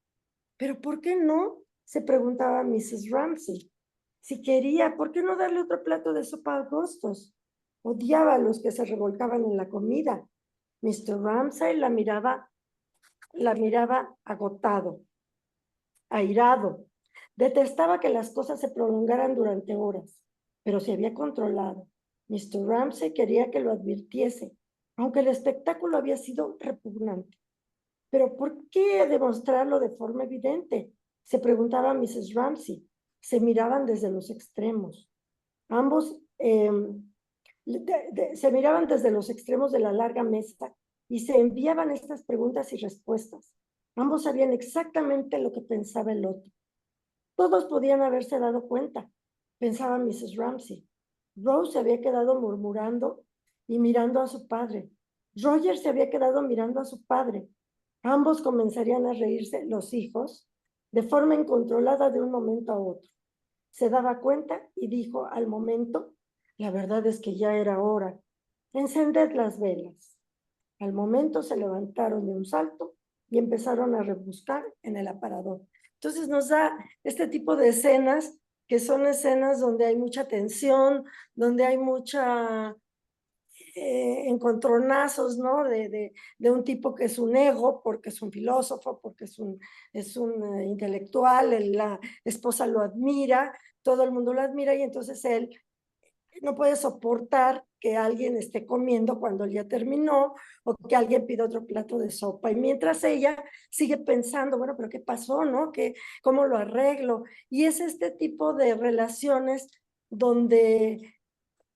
¿Pero por qué no? Se preguntaba Mrs. Ramsay. Si quería, ¿por qué no darle otro plato de sopa a Augustus? Odiaba a los que se revolcaban en la comida. Mr. Ramsay la miraba agotado, airado. Detestaba que las cosas se prolongaran durante horas, pero se había controlado. Mr. Ramsay quería que lo advirtiese, aunque el espectáculo había sido repugnante. ¿Pero por qué demostrarlo de forma evidente? Se preguntaba Mrs. Ramsay. Se miraban desde los extremos. Ambos se miraban desde los extremos de la larga mesa y se enviaban estas preguntas y respuestas. Ambos sabían exactamente lo que pensaba el otro. Todos podían haberse dado cuenta, pensaba Mrs. Ramsay. Rose se había quedado murmurando y mirando a su padre. Roger se había quedado mirando a su padre. Ambos comenzarían a reírse, los hijos, de forma incontrolada de un momento a otro. Se daba cuenta y dijo al momento, la verdad es que ya era hora. Encended las velas. Al momento se levantaron de un salto y empezaron a rebuscar en el aparador. Entonces nos da este tipo de escenas que son escenas donde hay mucha tensión, donde hay mucha encontronazos, ¿no? De un tipo que es un ego, porque es un filósofo, porque es un intelectual, la esposa lo admira, todo el mundo lo admira y entonces él no puede soportar que alguien esté comiendo cuando él ya terminó o que alguien pida otro plato de sopa. Y mientras ella sigue pensando, bueno, pero ¿qué pasó, no? ¿Cómo lo arreglo? Y es este tipo de relaciones donde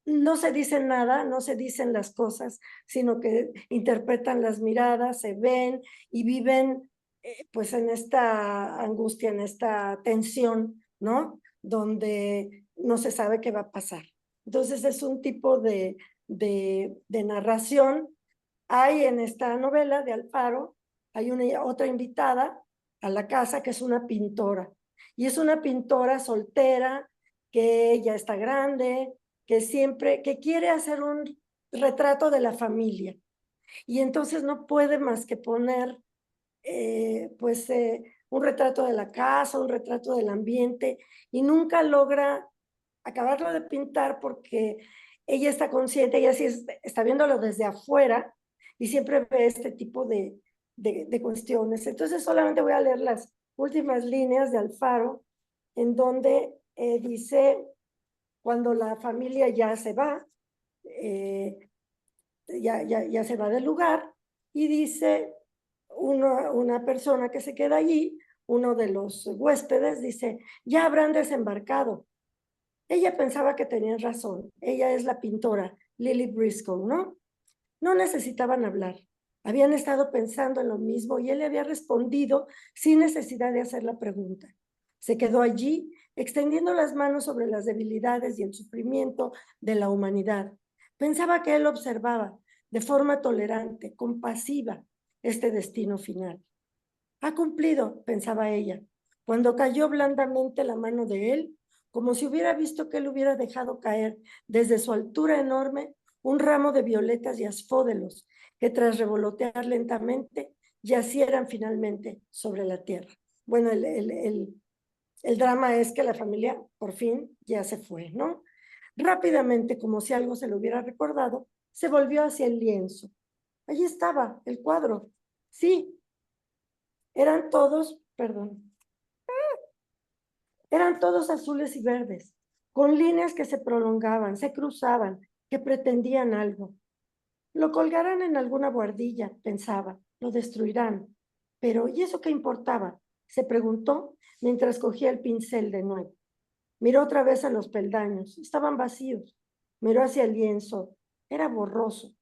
no se dice nada, no se dicen las cosas, sino que interpretan las miradas, se ven y viven pues en esta angustia, en esta tensión, ¿no? Donde no se sabe qué va a pasar. Entonces es un tipo de narración. Hay en esta novela de Alfaro, hay otra invitada a la casa que es una pintora. Y es una pintora soltera, que ya está grande, que quiere hacer un retrato de la familia. Y entonces no puede más que poner un retrato de la casa, un retrato del ambiente, y nunca logra acabarlo de pintar porque ella está consciente, ella sí está viéndolo desde afuera y siempre ve este tipo de cuestiones. Entonces solamente voy a leer las últimas líneas de Alfaro, en donde dice, cuando la familia ya se va, ya se va del lugar, y dice una persona que se queda allí, uno de los huéspedes, dice, ya habrán desembarcado. Ella pensaba que tenían razón. Ella es la pintora Lily Briscoe, ¿no? No necesitaban hablar. Habían estado pensando en lo mismo y él le había respondido sin necesidad de hacer la pregunta. Se quedó allí, extendiendo las manos sobre las debilidades y el sufrimiento de la humanidad. Pensaba que él observaba de forma tolerante, compasiva, este destino final. Ha cumplido, pensaba ella, cuando cayó blandamente la mano de él, como si hubiera visto que él hubiera dejado caer desde su altura enorme un ramo de violetas y asfódelos que tras revolotear lentamente yacieran finalmente sobre la tierra. Bueno, el drama es que la familia por fin ya se fue, ¿no? Rápidamente, como si algo se le hubiera recordado, se volvió hacia el lienzo. Allí estaba el cuadro. Sí, eran todos azules y verdes, con líneas que se prolongaban, se cruzaban, que pretendían algo. Lo colgarán en alguna buhardilla, pensaba, lo destruirán. Pero, ¿y eso qué importaba? Se preguntó mientras cogía el pincel de nuevo. Miró otra vez a los peldaños, estaban vacíos. Miró hacia el lienzo, era borroso,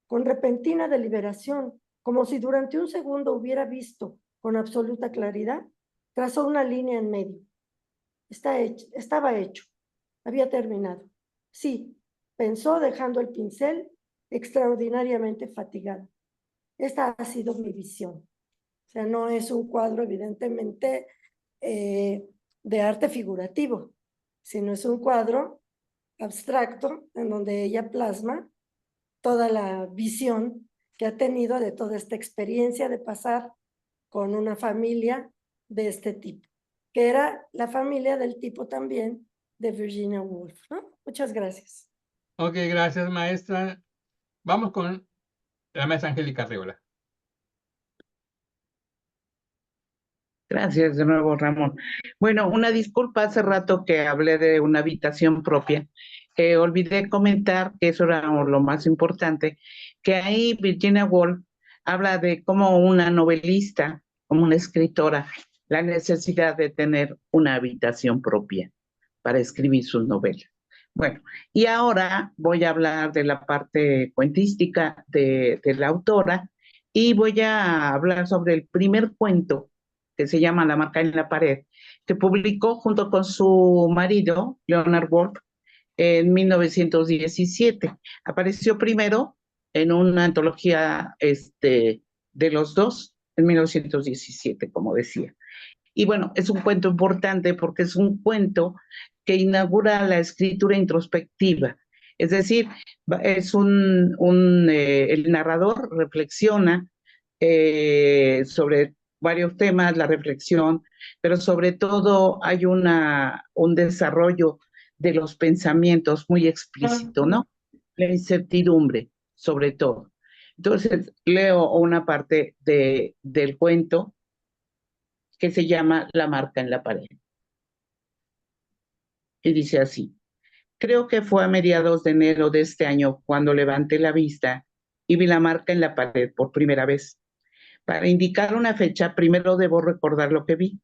con repentina deliberación, como si durante un segundo hubiera visto con absoluta claridad, trazó una línea en medio. Estaba hecho, había terminado. Sí, pensó dejando el pincel extraordinariamente fatigado. Esta ha sido mi visión. O sea, no es un cuadro evidentemente de arte figurativo, sino es un cuadro abstracto en donde ella plasma toda la visión que ha tenido de toda esta experiencia de pasar con una familia de este tipo, que era la familia del tipo también de Virginia Woolf, ¿no? Muchas gracias. Ok, gracias, maestra. Vamos con la maestra Angélica Arreola. Gracias de nuevo, Ramón. Bueno, una disculpa, hace rato que hablé de una habitación propia. Olvidé comentar que eso era lo más importante, que ahí Virginia Woolf habla de cómo una novelista, como una escritora, la necesidad de tener una habitación propia para escribir sus novelas. Bueno, y ahora voy a hablar de la parte cuentística de la autora y voy a hablar sobre el primer cuento que se llama La marca en la pared, que publicó junto con su marido, Leonard Woolf, en 1917. Apareció primero en una antología de los dos, en 1917, como decía. Y bueno, es un cuento importante porque es un cuento que inaugura la escritura introspectiva. Es decir, es el narrador reflexiona sobre varios temas, la reflexión, pero sobre todo hay un desarrollo de los pensamientos muy explícito, ¿no? La incertidumbre, sobre todo. Entonces, leo una parte del cuento que se llama La marca en la pared. Y dice así: creo que fue a mediados de enero de este año cuando levanté la vista y vi la marca en la pared por primera vez. Para indicar una fecha, primero debo recordar lo que vi.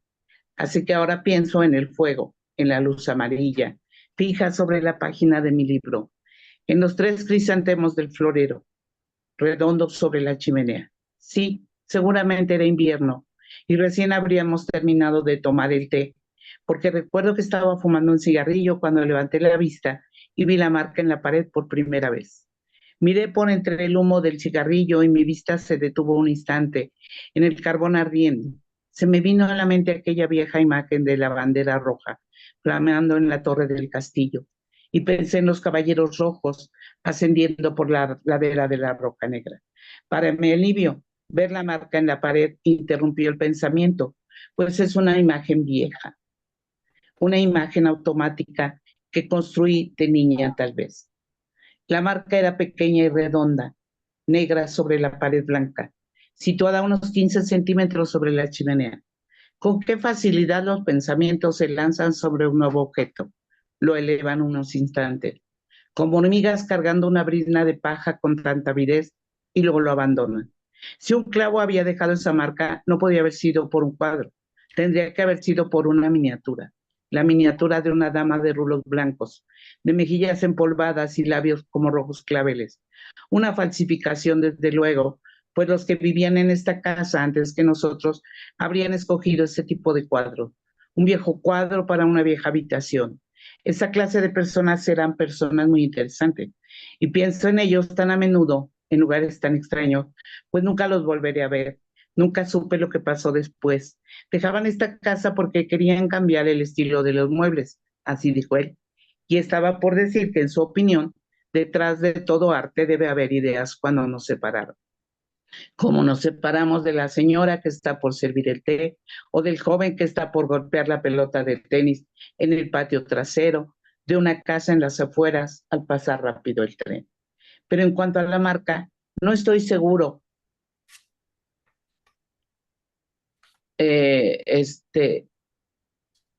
Así que ahora pienso en el fuego, en la luz amarilla, fija sobre la página de mi libro, en los 3 crisantemos del florero, redondos sobre la chimenea. Sí, seguramente era invierno, y recién habríamos terminado de tomar el té, porque recuerdo que estaba fumando un cigarrillo cuando levanté la vista y vi la marca en la pared por primera vez. Miré por entre el humo del cigarrillo y mi vista se detuvo un instante en el carbón ardiendo. Se me vino a la mente aquella vieja imagen de la bandera roja flameando en la torre del castillo y pensé en los caballeros rojos ascendiendo por la ladera de la Roca Negra. Para mi alivio, ver la marca en la pared interrumpió el pensamiento, pues es una imagen vieja, una imagen automática que construí de niña tal vez. La marca era pequeña y redonda, negra sobre la pared blanca, situada a unos 15 centímetros sobre la chimenea. Con qué facilidad los pensamientos se lanzan sobre un nuevo objeto, lo elevan unos instantes, como hormigas cargando una brizna de paja con tanta avidez y luego lo abandonan. Si un clavo había dejado esa marca, no podía haber sido por un cuadro, tendría que haber sido por una miniatura, la miniatura de una dama de rulos blancos, de mejillas empolvadas y labios como rojos claveles. Una falsificación, desde luego, pues los que vivían en esta casa antes que nosotros habrían escogido ese tipo de cuadro, un viejo cuadro para una vieja habitación. Esa clase de personas serán personas muy interesantes y pienso en ellos tan a menudo, en lugares tan extraños, pues nunca los volveré a ver. Nunca supe lo que pasó después. Dejaban esta casa porque querían cambiar el estilo de los muebles, así dijo él. Y estaba por decir que, en su opinión, detrás de todo arte debe haber ideas cuando nos separaron. Como nos separamos de la señora que está por servir el té o del joven que está por golpear la pelota del tenis en el patio trasero de una casa en las afueras al pasar rápido el tren. Pero en cuanto a la marca, no estoy seguro.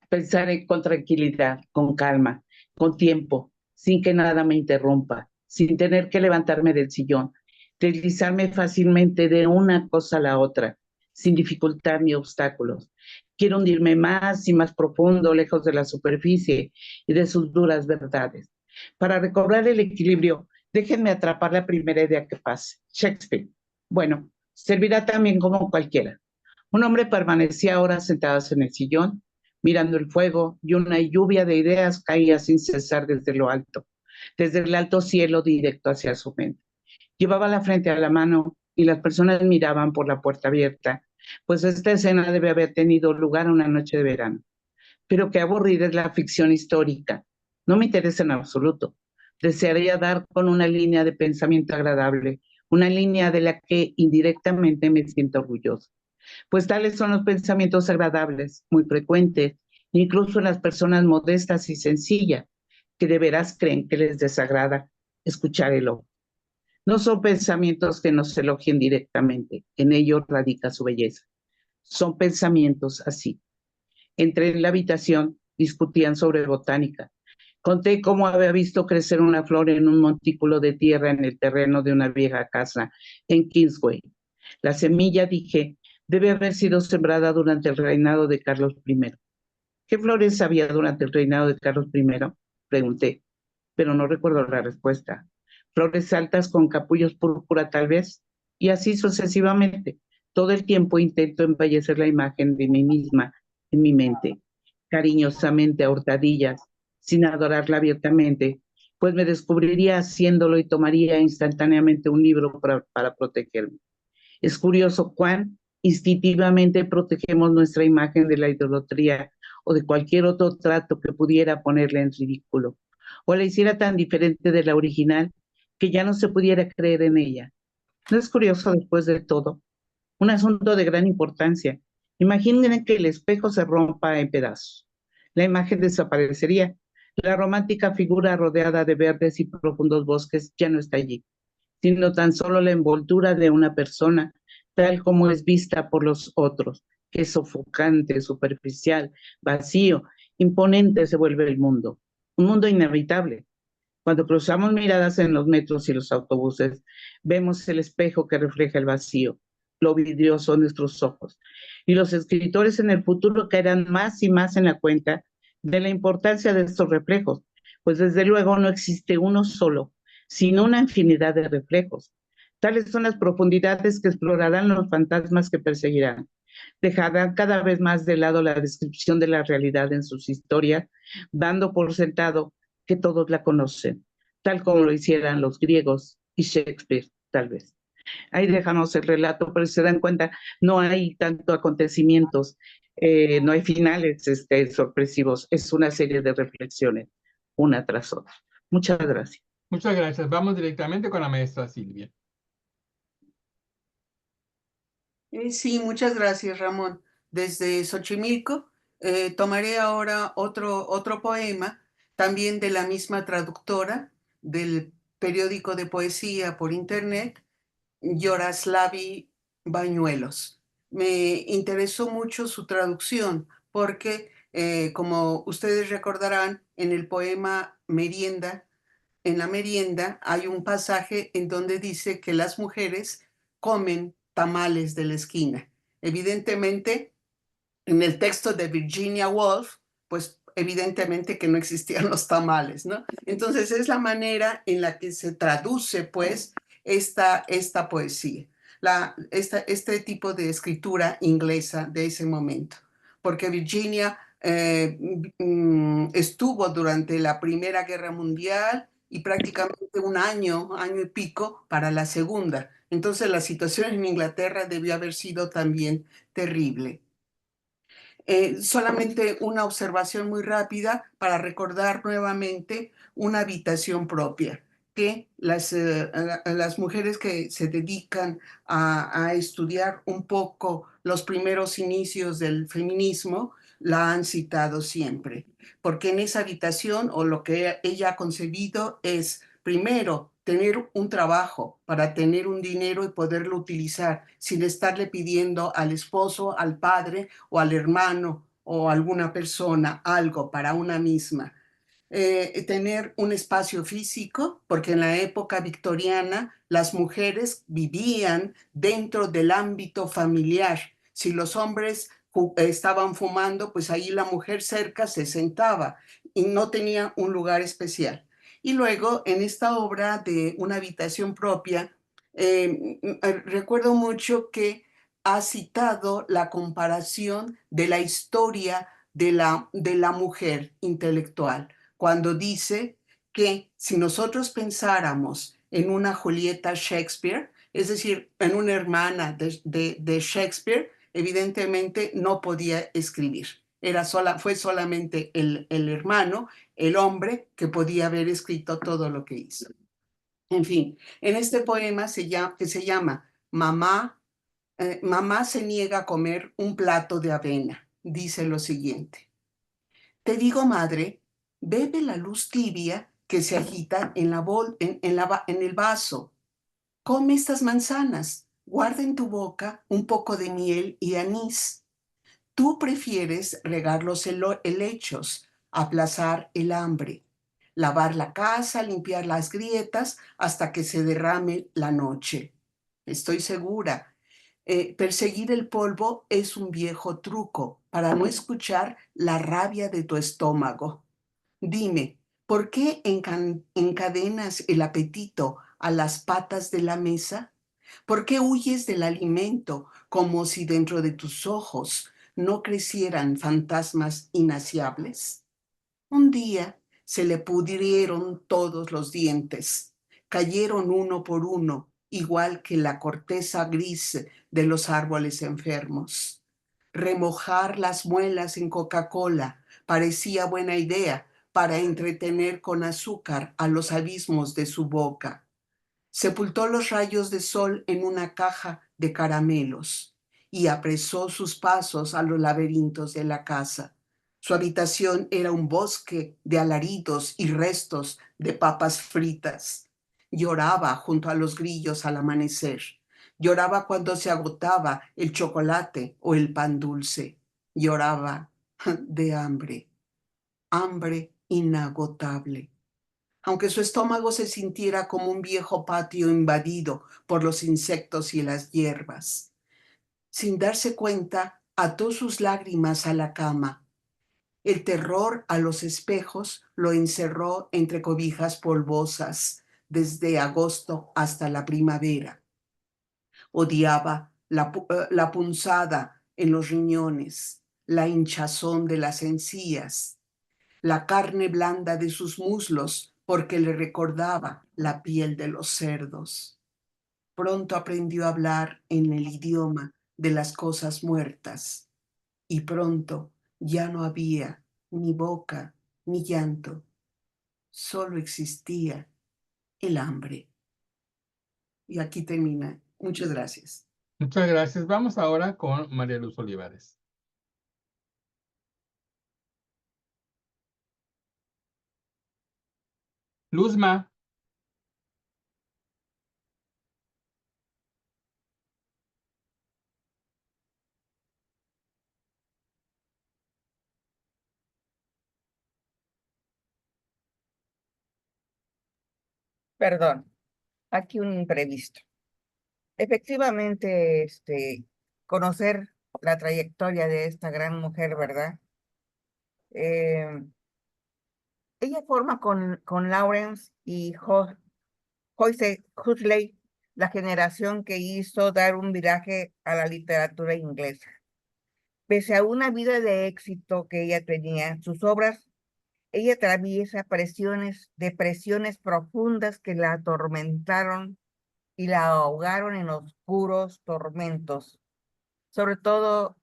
Pensar con tranquilidad, con calma, con tiempo, sin que nada me interrumpa, sin tener que levantarme del sillón, deslizarme fácilmente de una cosa a la otra, sin dificultad ni obstáculos. Quiero hundirme más y más profundo, lejos de la superficie y de sus duras verdades. Para recobrar el equilibrio, déjenme atrapar la primera idea que pase. Shakespeare. Bueno, servirá también como cualquiera. Un hombre permanecía horas sentados en el sillón, mirando el fuego, y una lluvia de ideas caía sin cesar desde el alto cielo directo hacia su mente. Llevaba la frente a la mano y las personas miraban por la puerta abierta, pues esta escena debe haber tenido lugar una noche de verano. Pero qué aburrida es la ficción histórica. No me interesa en absoluto. Desearía dar con una línea de pensamiento agradable, una línea de la que indirectamente me siento orgulloso. Pues tales son los pensamientos agradables, muy frecuentes, incluso en las personas modestas y sencillas, que de veras creen que les desagrada escuchar el elogio. No son pensamientos que nos elogien directamente, en ello radica su belleza. Son pensamientos así. Entré en la habitación, discutían sobre botánica. Conté cómo había visto crecer una flor en un montículo de tierra en el terreno de una vieja casa en Kingsway. La semilla, dije, debe haber sido sembrada durante el reinado de Carlos I. ¿Qué flores había durante el reinado de Carlos I? Pregunté, pero no recuerdo la respuesta. Flores altas con capullos púrpura tal vez, y así sucesivamente. Todo el tiempo intento embellecer la imagen de mí misma en mi mente, cariñosamente a hurtadillas, sin adorarla abiertamente, pues me descubriría haciéndolo y tomaría instantáneamente un libro para protegerme. Es curioso cuán instintivamente protegemos nuestra imagen de la idolatría o de cualquier otro trato que pudiera ponerla en ridículo, o la hiciera tan diferente de la original que ya no se pudiera creer en ella. ¿No es curioso después de todo? Un asunto de gran importancia. Imaginen que el espejo se rompa en pedazos. La imagen desaparecería. La romántica figura rodeada de verdes y profundos bosques ya no está allí, sino tan solo la envoltura de una persona, tal como es vista por los otros, que es sofocante, superficial, vacío, imponente se vuelve el mundo, un mundo inhabitable. Cuando cruzamos miradas en los metros y los autobuses, vemos el espejo que refleja el vacío, lo vidrioso de nuestros ojos. Y los escritores en el futuro caerán más y más en la cuenta de la importancia de estos reflejos, pues desde luego no existe uno solo, sino una infinidad de reflejos. Tales son las profundidades que explorarán los fantasmas que perseguirán. Dejarán cada vez más de lado la descripción de la realidad en sus historias, dando por sentado que todos la conocen, tal como lo hicieran los griegos y Shakespeare, tal vez. Ahí dejamos el relato, pero si se dan cuenta, no hay tanto acontecimientos, no hay finales sorpresivos, es una serie de reflexiones, una tras otra. Muchas gracias. Muchas gracias. Vamos directamente con la maestra Silvia. Sí, muchas gracias, Ramón. Desde Xochimilco tomaré ahora otro poema, también de la misma traductora del periódico de poesía por internet, Yoraslavi Bañuelos. Me interesó mucho su traducción porque, como ustedes recordarán, en el poema Merienda, en la merienda hay un pasaje en donde dice que las mujeres comen tamales de la esquina. Evidentemente, en el texto de Virginia Woolf, pues evidentemente que no existían los tamales, ¿no? Entonces es la manera en la que se traduce, pues, esta poesía, este tipo de escritura inglesa de ese momento. Porque Virginia estuvo durante la Primera Guerra Mundial y prácticamente un año y pico para la Segunda. Entonces la situación en Inglaterra debió haber sido también terrible. Solamente una observación muy rápida para recordar nuevamente una habitación propia, que las mujeres que se dedican a estudiar un poco los primeros inicios del feminismo la han citado siempre, porque en esa habitación o lo que ella ha concebido es, primero, tener un trabajo para tener un dinero y poderlo utilizar sin estarle pidiendo al esposo, al padre o al hermano o alguna persona algo para una misma. Tener un espacio físico, porque en la época victoriana las mujeres vivían dentro del ámbito familiar. Si los hombres estaban fumando, pues ahí la mujer cerca se sentaba y no tenía un lugar especial. Y luego en esta obra de Una habitación propia, recuerdo mucho que ha citado la comparación de la historia de la mujer intelectual, cuando dice que si nosotros pensáramos en una Julieta Shakespeare, es decir, en una hermana de Shakespeare, evidentemente no podía escribir. Fue solamente el hermano, el hombre, que podía haber escrito todo lo que hizo. En fin, en este poema que se llama Mamá se niega a comer un plato de avena. Dice lo siguiente: te digo, madre, bebe la luz tibia que se agita en el vaso. Come estas manzanas, guarda en tu boca un poco de miel y anís. Tú prefieres regar los helechos, aplazar el hambre, lavar la casa, limpiar las grietas hasta que se derrame la noche. Estoy segura. Perseguir el polvo es un viejo truco para no escuchar la rabia de tu estómago. Dime, ¿por qué encadenas el apetito a las patas de la mesa? ¿Por qué huyes del alimento como si dentro de tus ojos no crecieran fantasmas inaciables? Un día se le pudrieron todos los dientes, cayeron uno por uno, igual que la corteza gris de los árboles enfermos. Remojar las muelas en Coca-Cola parecía buena idea para entretener con azúcar a los abismos de su boca. Sepultó los rayos de sol en una caja de caramelos y apresó sus pasos a los laberintos de la casa. Su habitación era un bosque de alaridos y restos de papas fritas. Lloraba junto a los grillos al amanecer. Lloraba cuando se agotaba el chocolate o el pan dulce. Lloraba de hambre, hambre inagotable. Aunque su estómago se sintiera como un viejo patio invadido por los insectos y las hierbas. Sin darse cuenta, ató sus lágrimas a la cama. El terror a los espejos lo encerró entre cobijas polvosas desde agosto hasta la primavera. Odiaba la punzada en los riñones, la hinchazón de las encías, la carne blanda de sus muslos porque le recordaba la piel de los cerdos. Pronto aprendió a hablar en el idioma de las cosas muertas y pronto ya no había ni boca ni llanto, solo existía el hambre. Y aquí termina. Muchas gracias. Muchas gracias. Vamos ahora con María Luz Olivares. Luzma. Perdón, aquí un imprevisto. Efectivamente, conocer la trayectoria de esta gran mujer, ¿verdad? Ella forma con Lawrence y Joyce Huxley la generación que hizo dar un viraje a la literatura inglesa. Pese a una vida de éxito que ella tenía, sus obras, ella atraviesa depresiones profundas que la atormentaron y la ahogaron en oscuros tormentos. Sobre todo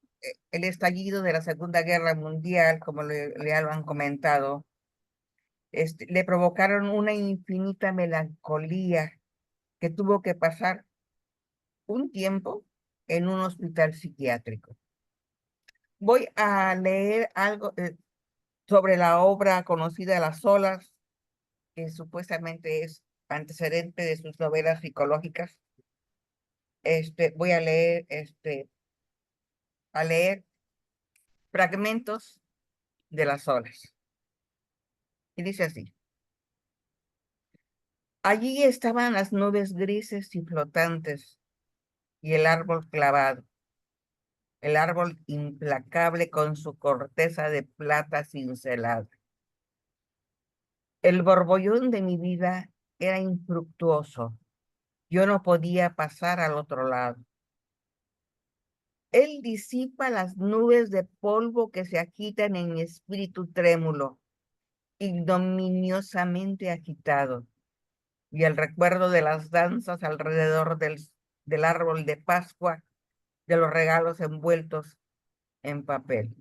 el estallido de la Segunda Guerra Mundial, como le lo han comentado, le provocaron una infinita melancolía que tuvo que pasar un tiempo en un hospital psiquiátrico. Voy a leer algo sobre la obra conocida Las olas, que supuestamente es antecedente de sus novelas psicológicas. Voy a leer fragmentos de Las olas. Y dice así: allí estaban las nubes grises y flotantes y el árbol clavado, el árbol implacable con su corteza de plata cincelada. El borbollón de mi vida era infructuoso. Yo no podía pasar al otro lado. Él disipa las nubes de polvo que se agitan en mi espíritu trémulo, ignominiosamente agitado, y el recuerdo de las danzas alrededor del árbol de Pascua, de los regalos envueltos en papel.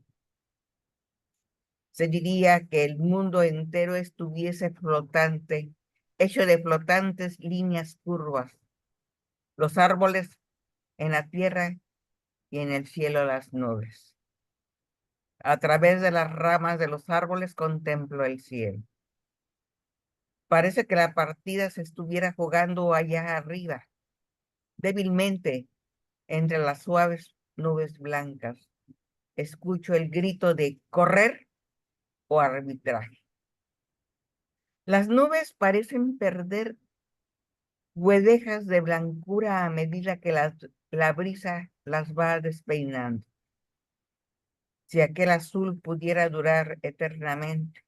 Se diría que el mundo entero estuviese flotante, hecho de flotantes líneas curvas, los árboles en la tierra y en el cielo las nubes. A través de las ramas de los árboles contemplo el cielo. Parece que la partida se estuviera jugando allá arriba, débilmente, entre las suaves nubes blancas. Escucho el grito de correr o arbitraje. Las nubes parecen perder guedejas de blancura a medida que la brisa las va despeinando. Si aquel azul pudiera durar eternamente,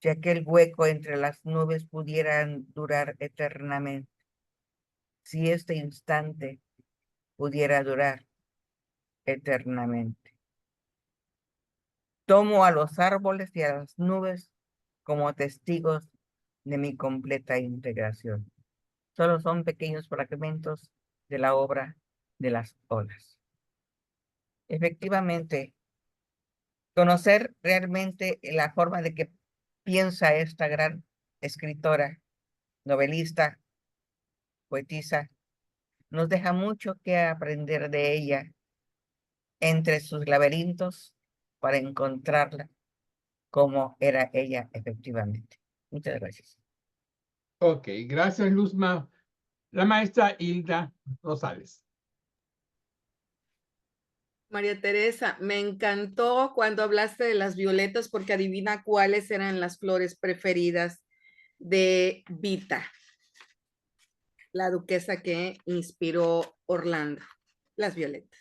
si aquel hueco entre las nubes pudieran durar eternamente, si este instante pudiera durar eternamente. Tomo a los árboles y a las nubes como testigos de mi completa integración. Solo son pequeños fragmentos de la obra de Las olas. Efectivamente, conocer realmente la forma de que piensa esta gran escritora, novelista, poetisa, nos deja mucho que aprender de ella entre sus laberintos para encontrarla como era ella efectivamente. Muchas gracias. Ok, gracias, Luzma. La maestra Hilda Rosales. María Teresa, me encantó cuando hablaste de las violetas porque adivina cuáles eran las flores preferidas de Vita, la duquesa que inspiró Orlando, las violetas.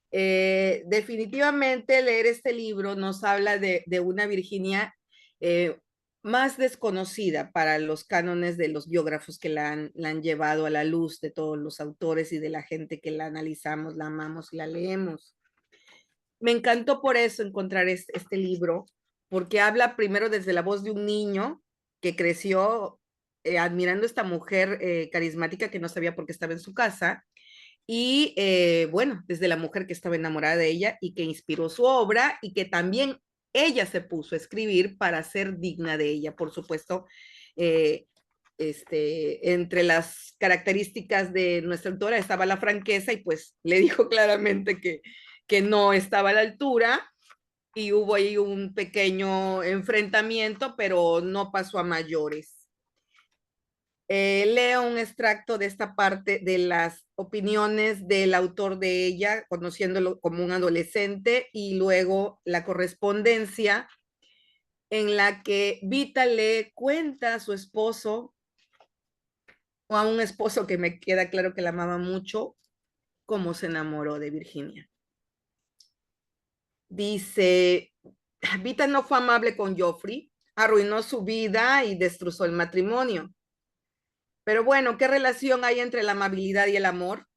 Definitivamente leer este libro nos habla de una Virginia más desconocida para los cánones de los biógrafos que la han llevado a la luz, de todos los autores y de la gente que la analizamos, la amamos y la leemos. Me encantó por eso encontrar este libro, porque habla primero desde la voz de un niño que creció admirando a esta mujer carismática que no sabía por qué estaba en su casa, y bueno, desde la mujer que estaba enamorada de ella y que inspiró su obra y que también ella se puso a escribir para ser digna de ella. Por supuesto, entre las características de nuestra autora estaba la franqueza y pues le dijo claramente que no estaba a la altura y hubo ahí un pequeño enfrentamiento, pero no pasó a mayores. Leo un extracto de esta parte de las opiniones del autor de ella, conociéndolo como un adolescente, y luego la correspondencia en la que Vita le cuenta a su esposo, o a un esposo que me queda claro que la amaba mucho, cómo se enamoró de Virginia. Dice, Vita no fue amable con Joffrey, arruinó su vida y destrozó el matrimonio. Pero bueno, ¿qué relación hay entre la amabilidad y el amor?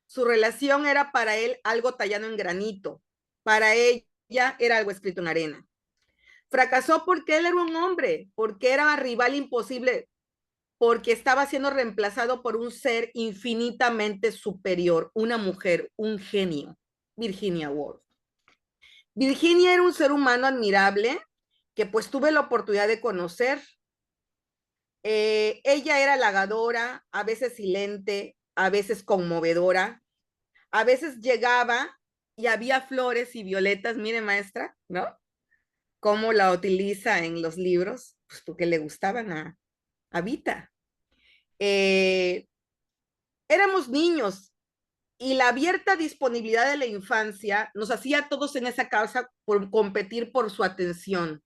Su relación era para él algo tallado en granito, para ella era algo escrito en arena. Fracasó porque él era un hombre, porque era rival imposible, porque estaba siendo reemplazado por un ser infinitamente superior, una mujer, un genio, Virginia Woolf. Virginia era un ser humano admirable que pues tuve la oportunidad de conocer. Ella era halagadora, a veces silente, a veces conmovedora. A veces llegaba y había flores y violetas, mire maestra, ¿no? Cómo la utiliza en los libros, pues porque le gustaban a Vita. Éramos niños y la abierta disponibilidad de la infancia nos hacía a todos en esa casa por competir por su atención.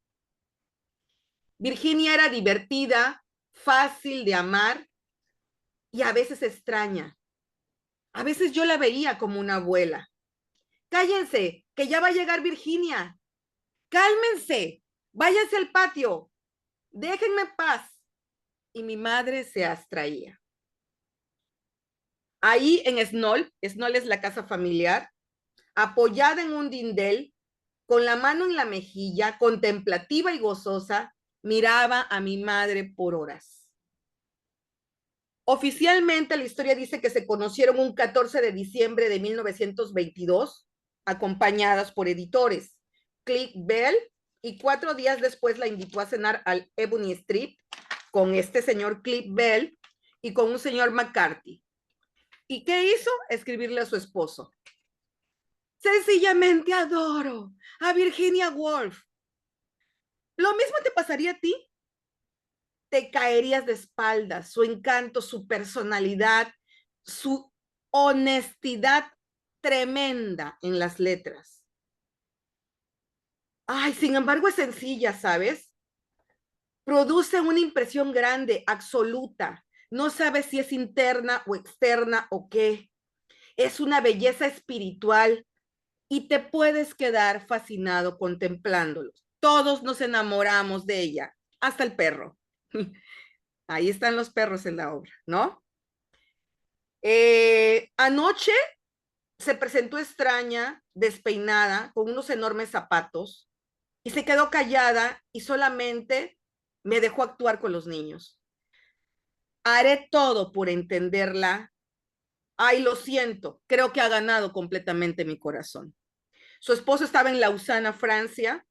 Virginia era divertida, fácil de amar y a veces extraña. A veces yo la veía como una abuela. Cállense, que ya va a llegar Virginia. Cálmense, váyanse al patio, déjenme en paz. Y mi madre se abstraía. Ahí en Snoll es la casa familiar, apoyada en un dindel, con la mano en la mejilla, contemplativa y gozosa, miraba a mi madre por horas. Oficialmente la historia dice que se conocieron un 14 de diciembre de 1922, acompañadas por editores. Cliff Bell, y 4 días después la invitó a cenar al Ebony Street con este señor Cliff Bell y con un señor McCarthy. ¿Y qué hizo? Escribirle a su esposo. Sencillamente adoro a Virginia Woolf. ¿Lo mismo te pasaría a ti? Te caerías de espaldas, su encanto, su personalidad, su honestidad tremenda en las letras. Ay, sin embargo es sencilla, ¿sabes? Produce una impresión grande, absoluta. No sabes si es interna o externa o qué. Es una belleza espiritual y te puedes quedar fascinado contemplándolo. Todos nos enamoramos de ella, hasta el perro. Ahí están los perros en la obra, ¿no? Anoche se presentó extraña, despeinada, con unos enormes zapatos, y se quedó callada y solamente me dejó actuar con los niños. Haré todo por entenderla. Ay, lo siento, creo que ha ganado completamente mi corazón. Su esposo estaba en Lausana, Francia,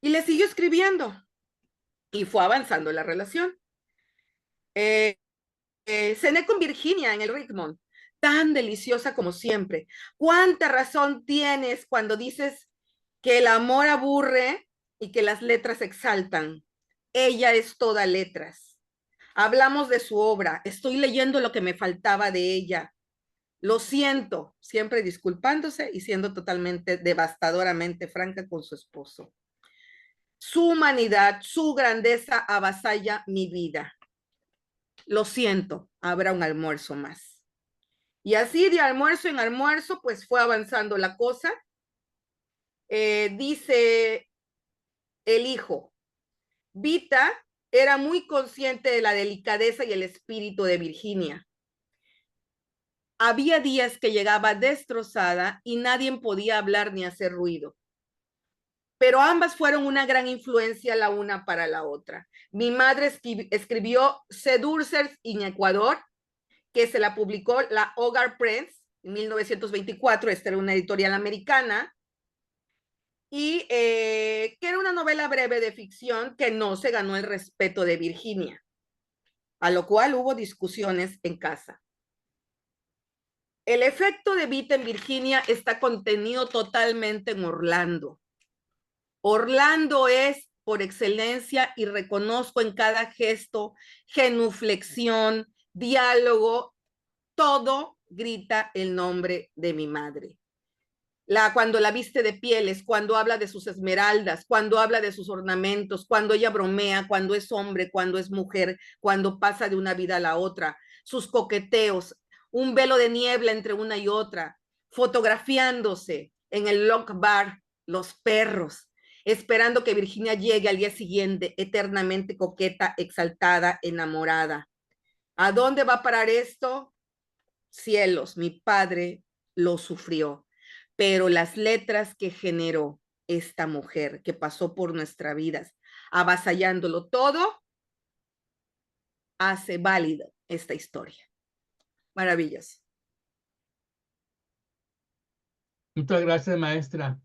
y le siguió escribiendo, y fue avanzando la relación. Cené con Virginia en el Richmond, tan deliciosa como siempre. ¿Cuánta razón tienes cuando dices que el amor aburre y que las letras exaltan? Ella es toda letras. Hablamos de su obra, estoy leyendo lo que me faltaba de ella. Lo siento, siempre disculpándose y siendo totalmente devastadoramente franca con su esposo. Su humanidad, su grandeza avasalla mi vida. Lo siento, habrá un almuerzo más. Y así de almuerzo en almuerzo, pues fue avanzando la cosa. Dice el hijo, Vita era muy consciente de la delicadeza y el espíritu de Virginia. Había días que llegaba destrozada y nadie podía hablar ni hacer ruido. Pero ambas fueron una gran influencia la una para la otra. Mi madre escribió Seducers in Ecuador, que se la publicó la Hogar Press en 1924. Esta era una editorial americana. Y que era una novela breve de ficción que no se ganó el respeto de Virginia, a lo cual hubo discusiones en casa. El efecto de Vita en Virginia está contenido totalmente en Orlando. Orlando es por excelencia, y reconozco en cada gesto, genuflexión, diálogo, todo grita el nombre de mi madre. Cuando la viste de pieles, cuando habla de sus esmeraldas, cuando habla de sus ornamentos, cuando ella bromea, cuando es hombre, cuando es mujer, cuando pasa de una vida a la otra, sus coqueteos, un velo de niebla entre una y otra, fotografiándose en el Lock Bar, los perros, esperando que Virginia llegue al día siguiente, eternamente coqueta, exaltada, enamorada. ¿A dónde va a parar esto? Cielos, mi padre lo sufrió, pero las letras que generó esta mujer que pasó por nuestras vidas, avasallándolo todo, hace válida esta historia. Maravilloso. Muchas gracias, maestra.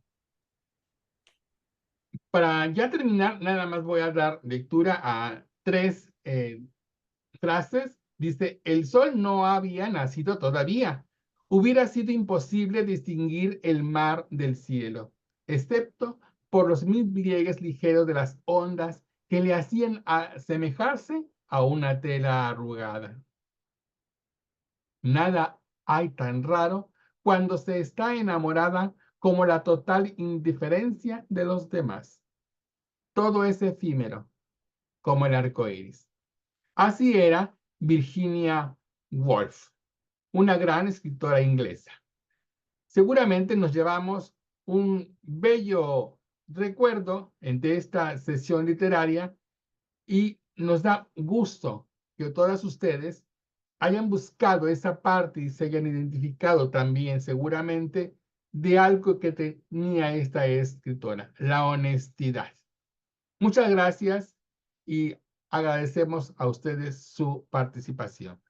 Para ya terminar, nada más voy a dar lectura a 3 frases. Dice, el sol no había nacido todavía. Hubiera sido imposible distinguir el mar del cielo, excepto por los mil pliegues ligeros de las ondas que le hacían asemejarse a una tela arrugada. Nada hay tan raro cuando se está enamorada como la total indiferencia de los demás. Todo es efímero, como el arco iris. Así era Virginia Woolf, una gran escritora inglesa. Seguramente nos llevamos un bello recuerdo de esta sesión literaria y nos da gusto que todas ustedes hayan buscado esa parte y se hayan identificado también seguramente de algo que tenía esta escritora, la honestidad. Muchas gracias y agradecemos a ustedes su participación.